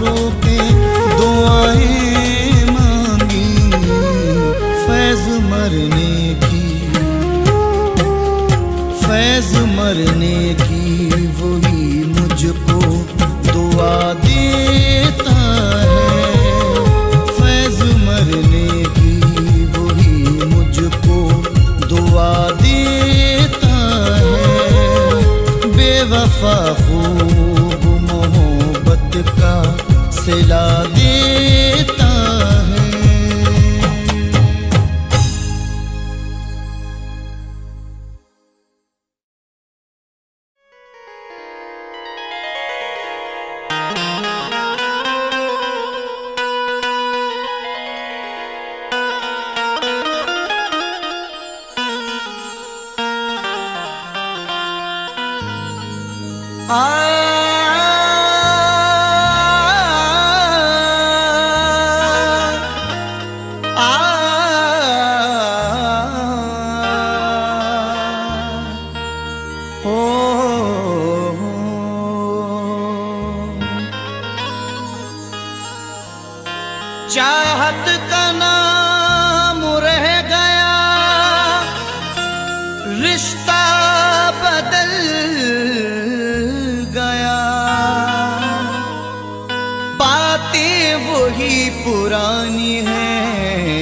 रो के दुआएं मांगी। फैज़ मरने की, फैज़ मरने की वही मुझको दुआ देता है। फैज़ मरने की वही मुझको दुआ देता है। बेवफा खूब मोहब्बत का सिला देता है। चाहत का नाम रह गया, रिश्ता बदल गया, बातें वही पुरानी हैं,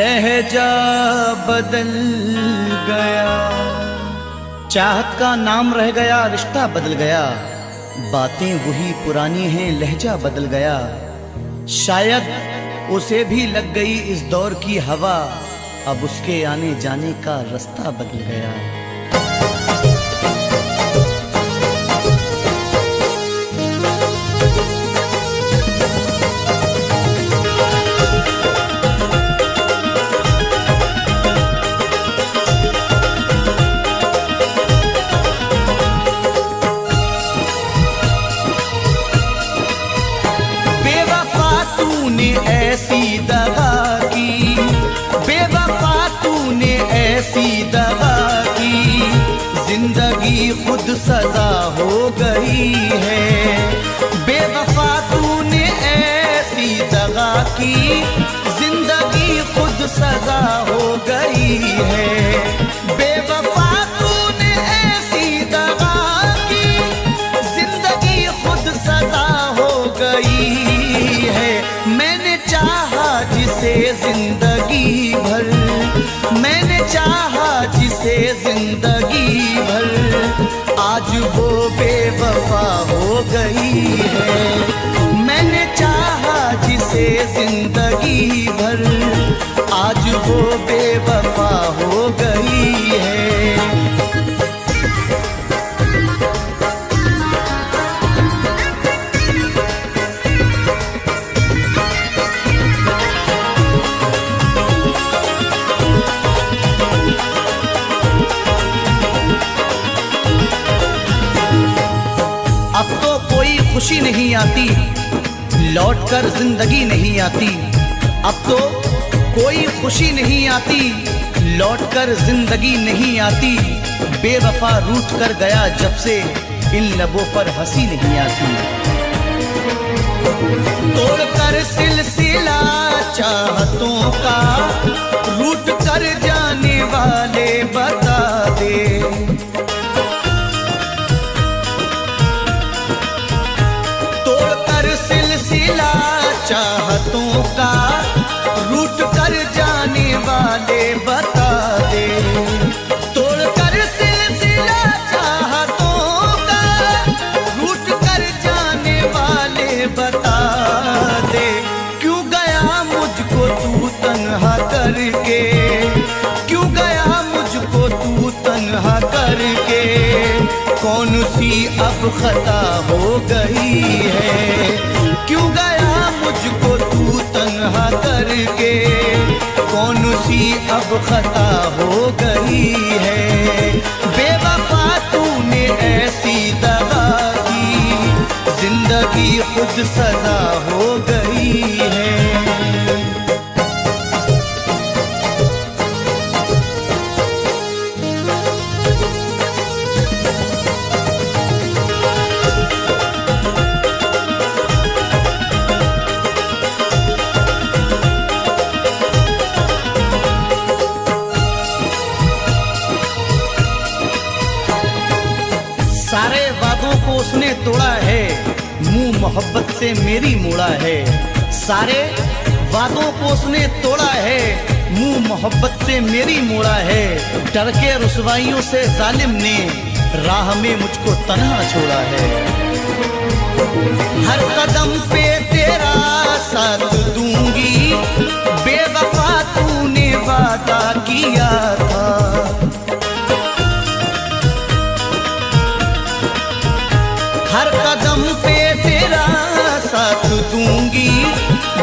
लहजा बदल गया। चाहत का नाम रह गया, रिश्ता बदल गया। बातें वही पुरानी हैं, लहजा बदल गया। शायद उसे भी लग गई इस दौर की हवा, अब उसके आने जाने का रास्ता बदल गया। ऐसी दगा की, बेवफा तूने ऐसी दगा की, जिंदगी खुद सजा हो गई है। बेवफा तूने ऐसी दगा की, जिंदगी खुद सजा हो गई है। बेवफा तूने ऐसी दगा की, जिंदगी खुद सजा हो गई है। मैंने चाहा जिसे जिंदगी भर, मैंने चाहा जिसे जिंदगी भर, आज वो बेवफा हो गई है। मैंने चाहा जिसे जिंदगी भर, आज वो बेवफा हो गई है। खुशी नहीं आती, लौटकर जिंदगी नहीं आती। अब तो कोई खुशी नहीं आती, लौटकर जिंदगी नहीं आती। बेवफा रूठ कर गया जब से, इन लबों पर हंसी नहीं आती। तोड़कर सिलसिला चाहतों का, रूठ कर जाने वाले बता दे। सिलसिला चाहतों का, रूठ कर जाने वाले बता दे। तोड़कर सिलसिला चाहतों का, रूठ कर जाने वाले बता दे। क्यों गया मुझको तू तन्हा करके, क्यों गया मुझको तू तन्हा करके। कौन सी अब खता हो गई है, क्यों गया मुझको तू तन्हा करके। कौन सी अब खता हो गई है। बेवफा तूने ऐसी दगा की, जिंदगी खुद सजा हो गई है। सारे वादों को उसने तोड़ा है, मुंह मोहब्बत से मेरी मोड़ा है। सारे वादों को उसने तोड़ा है, मुंह मोहब्बत से मेरी मोड़ा है। डर के रुसवाइयों से जालिम ने राह में मुझको तन्हा छोड़ा है। हर कदम पे तेरा साथ दूंगी, बेवफा तूने वादा किया था। हर कदम पे तेरा साथ दूंगी,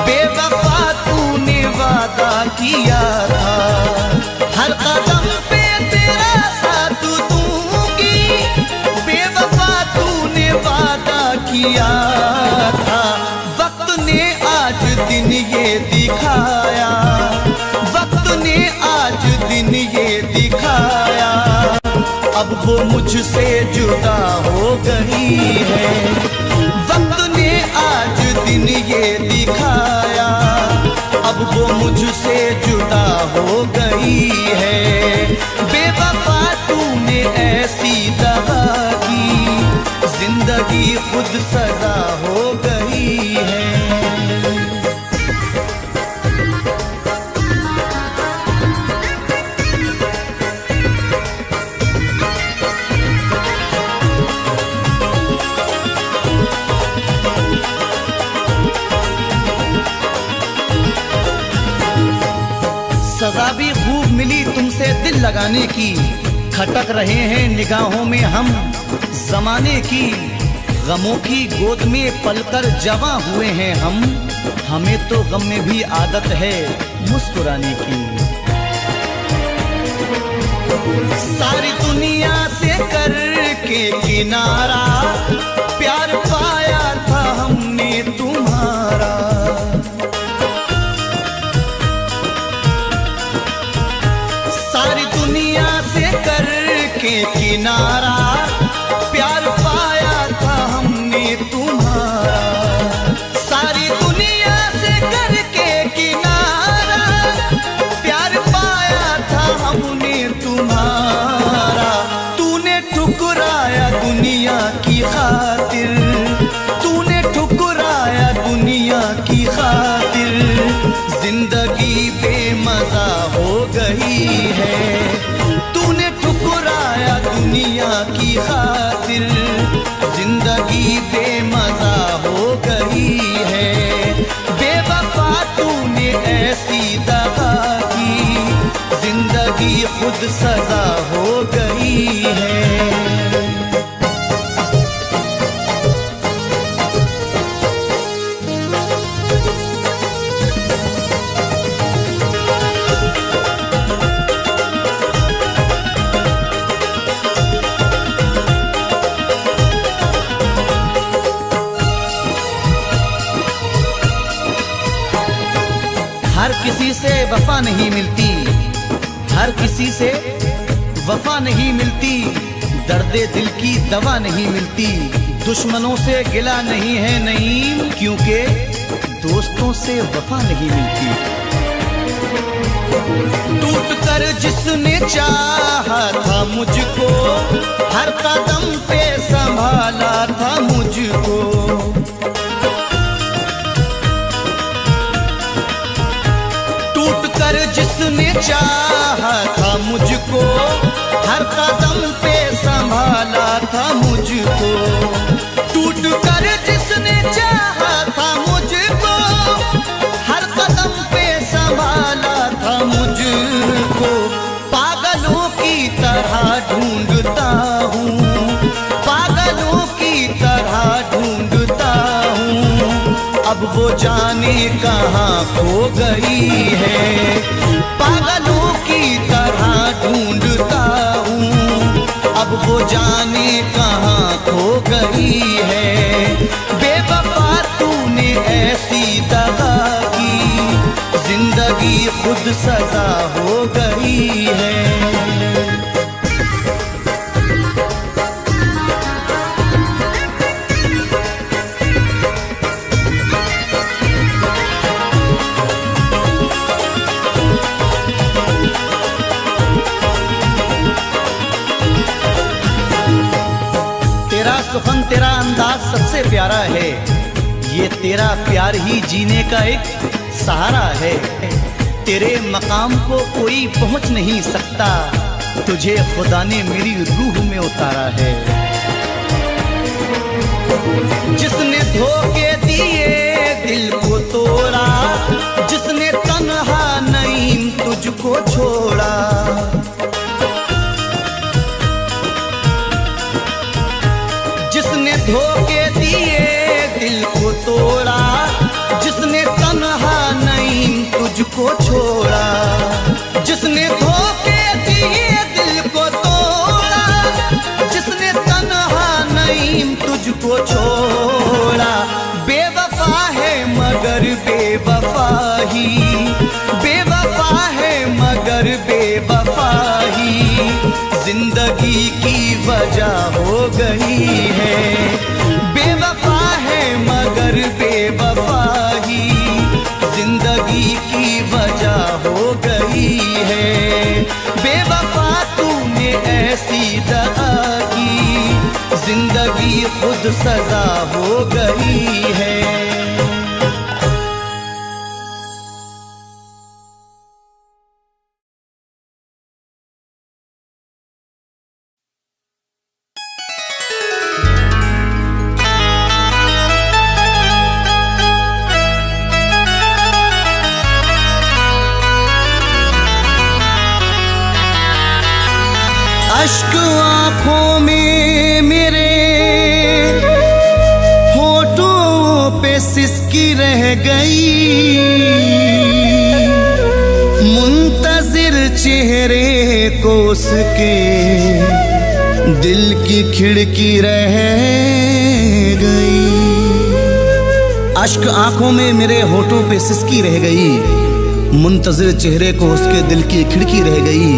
बेवफा तूने वादा किया था। हर कदम पे तेरा साथ दूंगी, बेवफा तूने वादा किया था। वक्त ने आज दिन ये दिखाया, वक्त ने आज दिन ये दिखाया, अब वो मुझसे जुदा हो गई है। वक्त ने आज दिन ये दिखाया, अब वो मुझसे जुदा हो गई है। बेवफा तूने ऐसी दगा की, जिंदगी खुद सजा हो गई है। सजा भी खूब मिली तुमसे दिल लगाने की। खटक रहे हैं निगाहों में हम जमाने की, गमों की गोद में पलकर जवां हुए हैं हम। हमें तो गम में भी आदत है मुस्कुराने की। सारी दुनिया से करके किनारा प्यार पाया था हमने तुम्हारा। सारी दुनिया से करके किनारा प्यार पाया था हमने तुम्हारा। सारी दुनिया से करके किनारा प्यार पाया था हमने तुम्हारा। तूने ठुकराया दुनिया की खातिर, तूने ठुकराया दुनिया की खातिर। जिंदगी बेमजा हो गई है, तूने ठुकराया दुनिया की खातिर। जिंदगी बेमजा हो गई है, बेवफा तूने ऐसी दगा की। जिंदगी खुद सजा हो गई है। हर किसी से वफा नहीं मिलती, हर किसी से वफा नहीं मिलती। दर्दे दिल की दवा नहीं मिलती। दुश्मनों से गिला नहीं है नईम, क्योंकि दोस्तों से वफा नहीं मिलती। टूट कर जिसने चाहा था मुझको, हर कदम पे संभाला था मुझको। कर जिसने चाहा था मुझको, हर कदम पे संभाला था मुझको। टूट कर जिसने चाहा था मुझको, हर कदम पे संभाला था मुझको। पागलों की तरह ढूंढता हूँ, पागलों की तरह ढूंढता हूँ। अब वो जाने कहाँ खो गई है, पागलों की तरह ढूंढता हूँ। अब वो जाने कहाँ खो गई है, बेवफा तूने ऐसी दगा की। जिंदगी खुद सजा हो गई है। सुखन तेरा अंदाज सबसे प्यारा है, ये तेरा प्यार ही जीने का एक सहारा है। तेरे मकाम को कोई पहुंच नहीं सकता, तुझे खुदा ने मेरी रूह में उतारा है। जिसने धोखे दिए दिल को तोड़ा, जिसने तन्हा नईम तुझको छोड़ा। जिसने धोखे दिए दिल को तोड़ा, जिसने तन्हा नईम तुझको छोड़ा। जिसने धोखे दिए दिल को तोड़ा, जिसने तन्हा नईम तुझको छोड़ा। बेवफा है मगर बेवफा ही, बेवफा है मगर बेवफा ही। जिंदगी की वजह हो गई है, बेवफा है मगर बेवफा ही। जिंदगी की वजह हो गई है, बेवफा तूने ऐसी दगा की। जिंदगी खुद सजा हो गई है। पे सिसकी रह गई, मुंतजिर चेहरे को उसके दिल की खिड़की रह गई। अश्क आंखों में मेरे होठों पे सिसकी रह गई, मुंतजिर चेहरे को उसके दिल की खिड़की रह गई।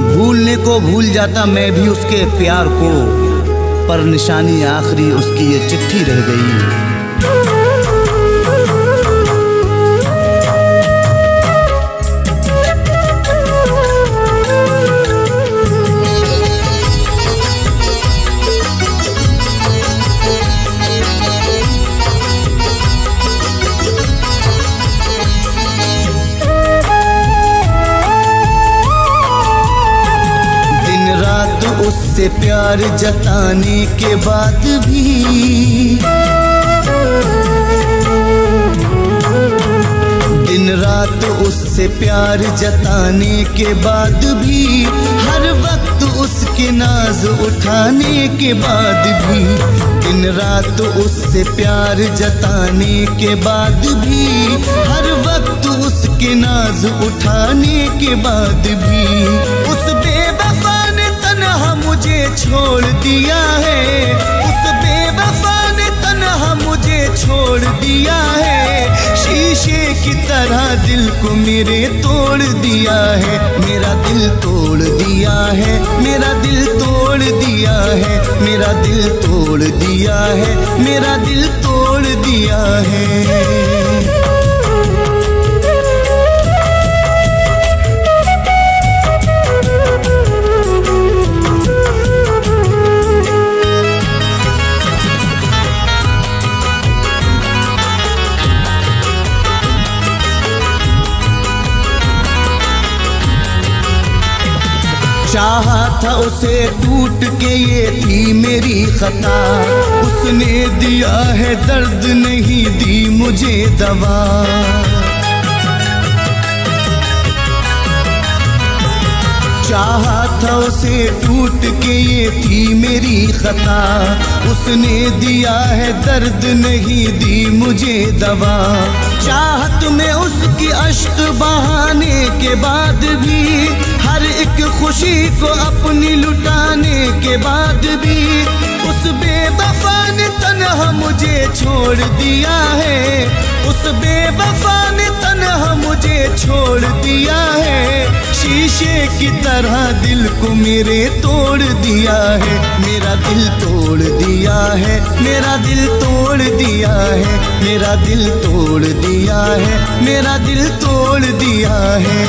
भूलने को भूल जाता मैं भी उसके प्यार को, पर निशानी आखिरी उसकी ये चिट्ठी रह गई। उससे प्यार जताने के बाद भी, दिन रात उससे प्यार जताने के बाद भी, हर वक्त उसके नाज उठाने के बाद भी, दिन रात उससे प्यार जताने के बाद भी, हर वक्त उसके नाज उठाने के बाद भी, उस बेवफा ने तन्हा मुझे छोड़ दिया है, उस बेवफा ने तन्हा मुझे छोड़ दिया है। शीशे की तरह दिल को मेरे तोड़ दिया है, मेरा दिल तोड़ दिया है, मेरा दिल तोड़ दिया है, मेरा दिल तोड़ दिया है, मेरा दिल तोड़ दिया है। चाहा था उसे टूट के, ये थी मेरी खता, उसने दिया है दर्द नहीं दी मुझे दवा। चाहा था उसे टूट के, ये थी मेरी खता, उसने दिया है दर्द नहीं दी मुझे दवा। चाहत में उसकी अश्क बहाने के बाद भी, हर एक खुशी को अपनी लुटाने के बाद भी, उस बेवफा ने तन्हा मुझे छोड़ दिया है, उस बेवफा ने तन्हा मुझे छोड़ दिया है। शीशे की तरह दिल को मेरे तोड़ दिया है, मेरा दिल तोड़ दिया है, मेरा दिल तोड़ दिया है, मेरा दिल तोड़ दिया है, मेरा दिल तोड़ दिया है।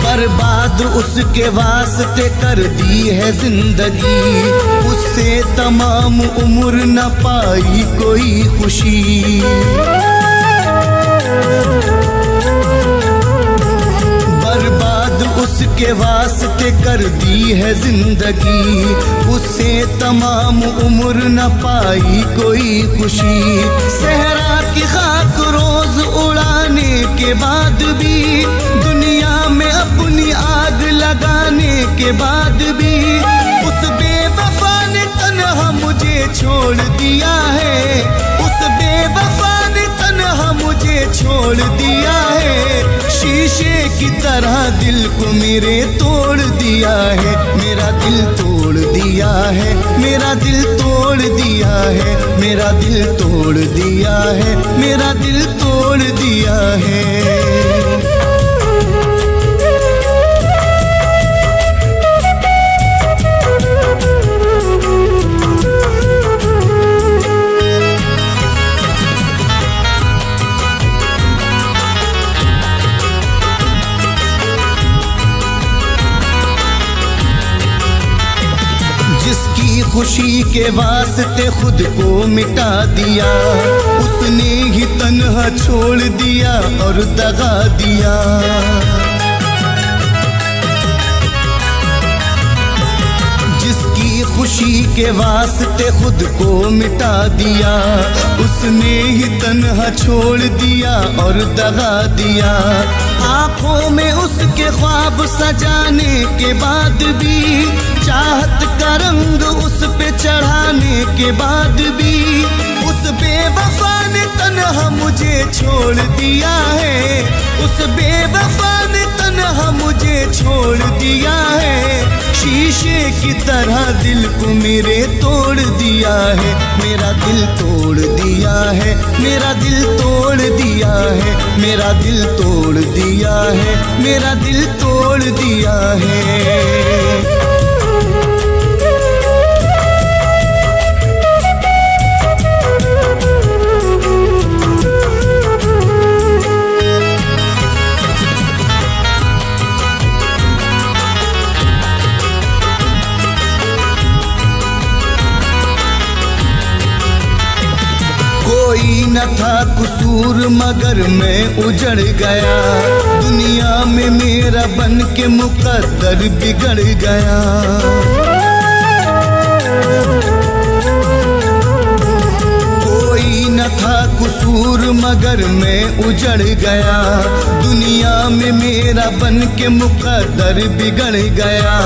बर्बाद उसके वास्ते कर दी है जिंदगी, उससे तमाम उम्र न पाई कोई खुशी। बर्बाद उसके वास्ते कर दी है जिंदगी, उससे तमाम उम्र न पाई कोई खुशी। सहरा की खाक रोज उड़ाने के बाद भी, दुनिया में अपनी आग लगाने के बाद भी, उस बेवफा ने तन्हा मुझे छोड़ दिया है, उस बेवफा ने तन्हा मुझे छोड़ दिया है। शीशे की तरह दिल को मेरे तोड़ दिया है, मेरा दिल तोड़ दिया है, मेरा दिल तोड़ दिया है, मेरा दिल तोड़ दिया है, मेरा दिल तोड़ दिया है। जिसकी खुशी के वास्ते खुद को मिटा दिया, उसने ही तन्हा छोड़ दिया और दगा दिया। खुशी के वास्ते खुद को मिटा दिया, उसने ही तन्हा छोड़ दिया और दगा दिया। आंखों में उसके ख्वाब सजाने के बाद भी, चाहत का रंग उस पे चढ़ाने के बाद भी, उस बेवफा ने तन्हा मुझे छोड़ दिया है, उस बेवफा ने तन्हा मुझे छोड़ दिया है। शीशे की तरह दिल को मेरे तोड़ दिया है, मेरा दिल तोड़ दिया है, मेरा दिल तोड़ दिया है, मेरा दिल तोड़ दिया है, मेरा दिल तोड़ दिया है। कोई न था कसूर मगर मैं उजड़ गया, दुनिया में मेरा बन के मुकद्दर बिगड़ गया। कोई न था कसूर मगर मैं उजड़ गया, दुनिया में मेरा बन के मुकद्दर बिगड़ गया।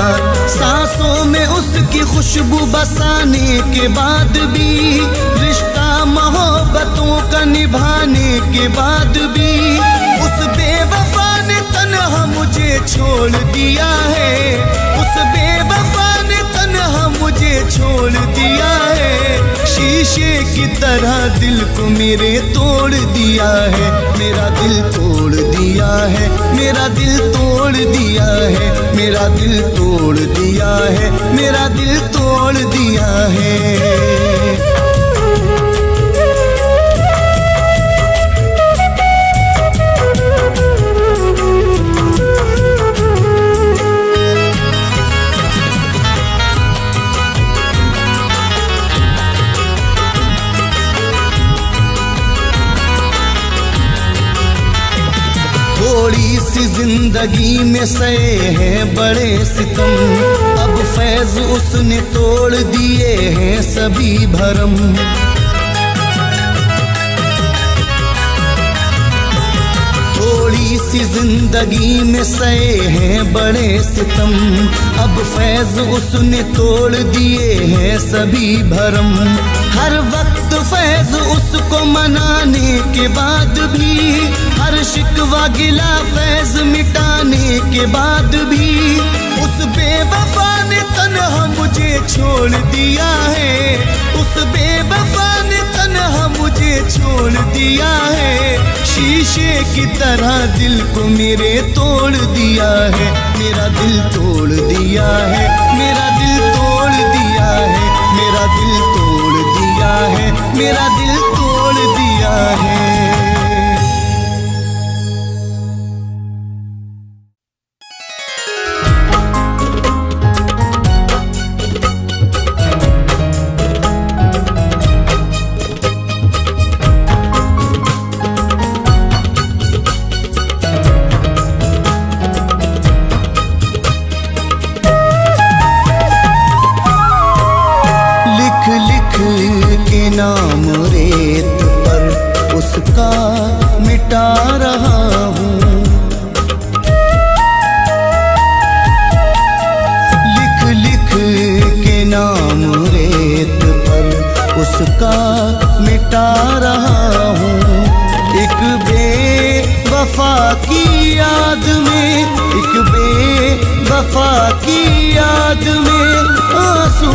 सांसों में उसकी खुशबू बसाने के बाद भी, रिश्ता मोहब्बतों का निभाने के बाद भी, उस बेवफा ने तन्हा मुझे छोड़ दिया है, उस बेवफा ने तन्हा मुझे छोड़ दिया है। शीशे की तरह दिल को मेरे तोड़ दिया है, मेरा दिल तोड़ दिया है, मेरा दिल तोड़ दिया है, मेरा दिल तोड़ दिया है, मेरा दिल तोड़ दिया है। थोड़ी सी जिंदगी में सहे हैं बड़े सितम, अब फैज उसने तोड़ दिए हैं सभी भरम। थोड़ी सी जिंदगी में सहे हैं बड़े सितम, अब फैज उसने तोड़ दिए हैं सभी भरम। हर वक्त फैज उसको मनाने के बाद भी, हर शिकवा गिला फैज मिटाने के बाद भी, उस बेवफा ने तन्हा मुझे छोड़ दिया है, उस बेवफा ने तन्हा मुझे छोड़ दिया है। शीशे की तरह दिल को मेरे तोड़ दिया है, मेरा दिल तोड़ दिया है, मेरा दिल तोड़ दिया है, मेरा दिल तोड़ दिया है, मेरा दिल तोड़ दिया है। नाम रेत पर उसका मिटा रहा हूँ, लिख लिख के नाम रेत पर उसका मिटा रहा हूँ। एक बेवफा की याद में, एक बेवफा की याद में आंसू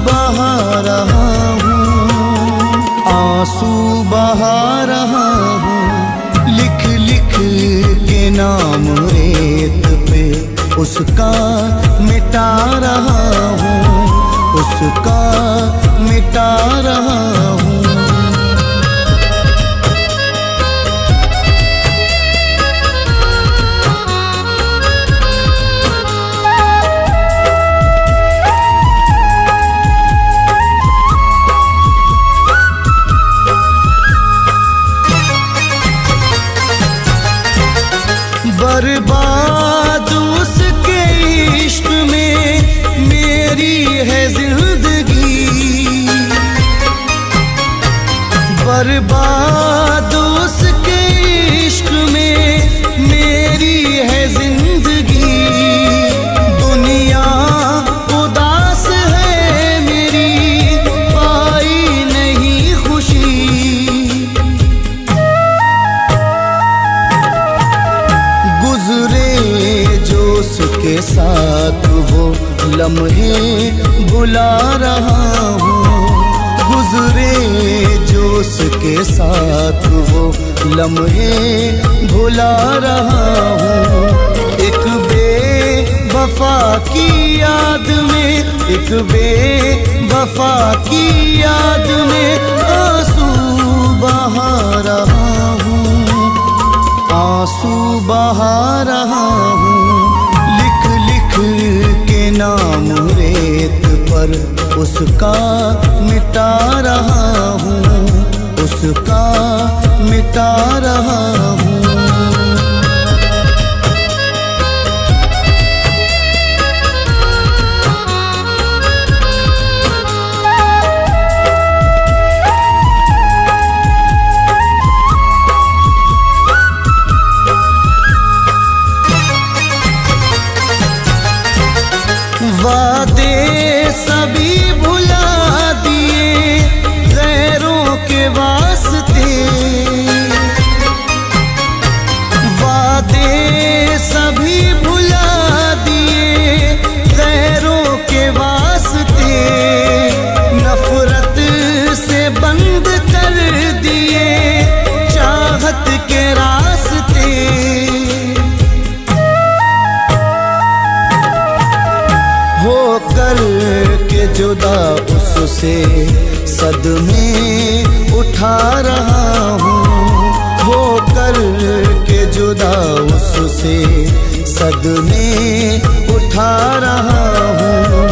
बहा रहा हूँ, आंसू बहा रहा हूँ। लिख लिख के नाम रेत पे उसका मिटा रहा हूँ, उसका मिटा रहा हूँ। बर्बाद उसके इश्क में मेरी है जिंदगी, साथ वो लम्हे भुला रहा हूँ, गुजरे जोश के साथ वो लम्हे भुला रहा हूँ। एक बेवफा की याद में, एक बेवफा की याद में आंसू बहा रहा हूँ, आंसू बहा रहा हूँ। लिख लिख के नाम रेत पर उसका मिटा रहा हूँ, उसका मिटा रहा हूँ। वादे सभी भुला दिए गैरों के वास्ते, वादे सभी भुला दिए गैरों के वास्ते, नफरत से बंद कर दिए चाहत के रास्ते। होकर के जुदा उससे सदमे उठा रहा हूँ, होकर के जुदा उससे सदमे उठा रहा हूँ।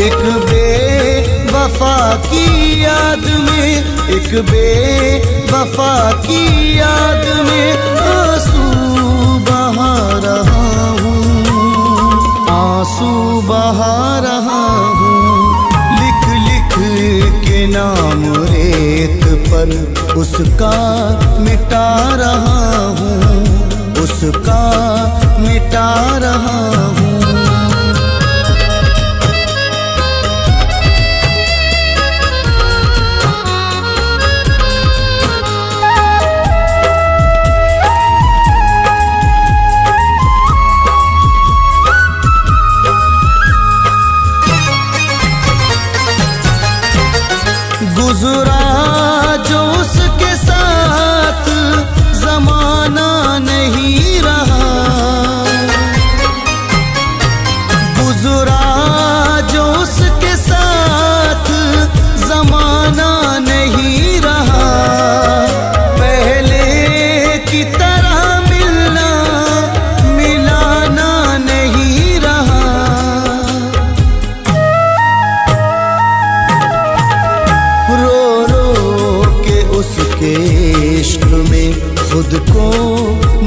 एक बेवफा की याद में, एक बेवफा की याद में आंसू बहा रहा हूँ, आंसू बहा रहा हूँ। लिख लिख के नाम रेत पर उसका मिटा रहा हूँ, उसका मिटा रहा हूँ। गुजरा जो उसके साथ जमाना नहीं रहा, गुजरा जो उसके साथ जमाना नहीं रहा। पहले की तरह मिलना मिलाना नहीं रहा। रो रो के उसके इश्क में खुद को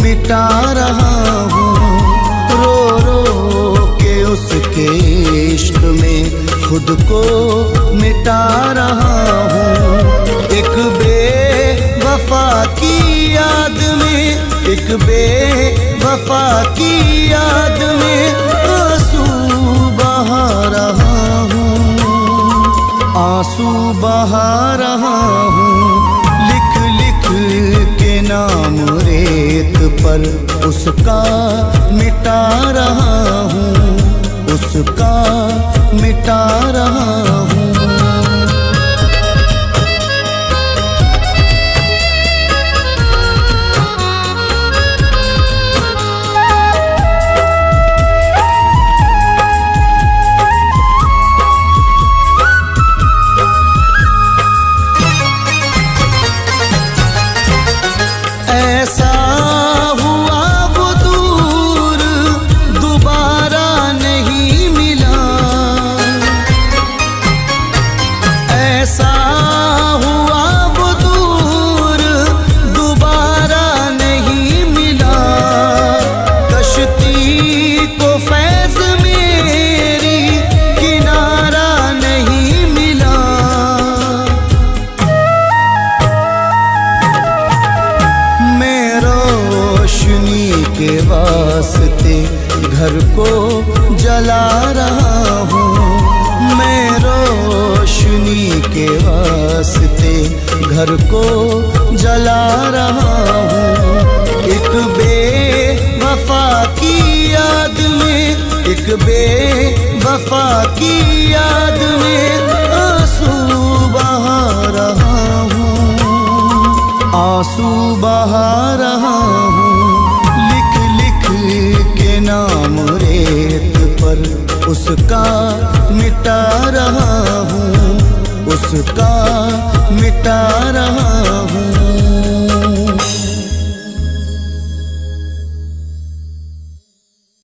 मिटा रहा हूँ, रो रो के उसके इश्क में खुद को मिटा रहा हूँ। एक बेवफा की याद में, एक बेवफा की याद में आंसू बहा रहा हूँ, आंसू बहा रहा हूँ। लिख लिख के नाम रेत पर उसका मिटा रहा हूँ, उसका मिटा रहा हूँ। ऐसा हुआ वो दूर दोबारा नहीं मिला, ऐसा हुआ वो दूर दोबारा नहीं मिला। कश्ती को फैज़ मेरी किनारा नहीं मिला। मैं रोशनी के वास्ते घर को जला रहा हूँ, मैं रोशनी के वास्ते घर को जला रहा हूँ। एक बेवफा की याद में, एक एक बेवफा की याद में आंसू बहा रहा हूँ, आंसू बहा रहा हूँ। लिख लिख के नाम रेत पर उसका मिटा रहा हूँ, उसका मिटा रहा हूँ।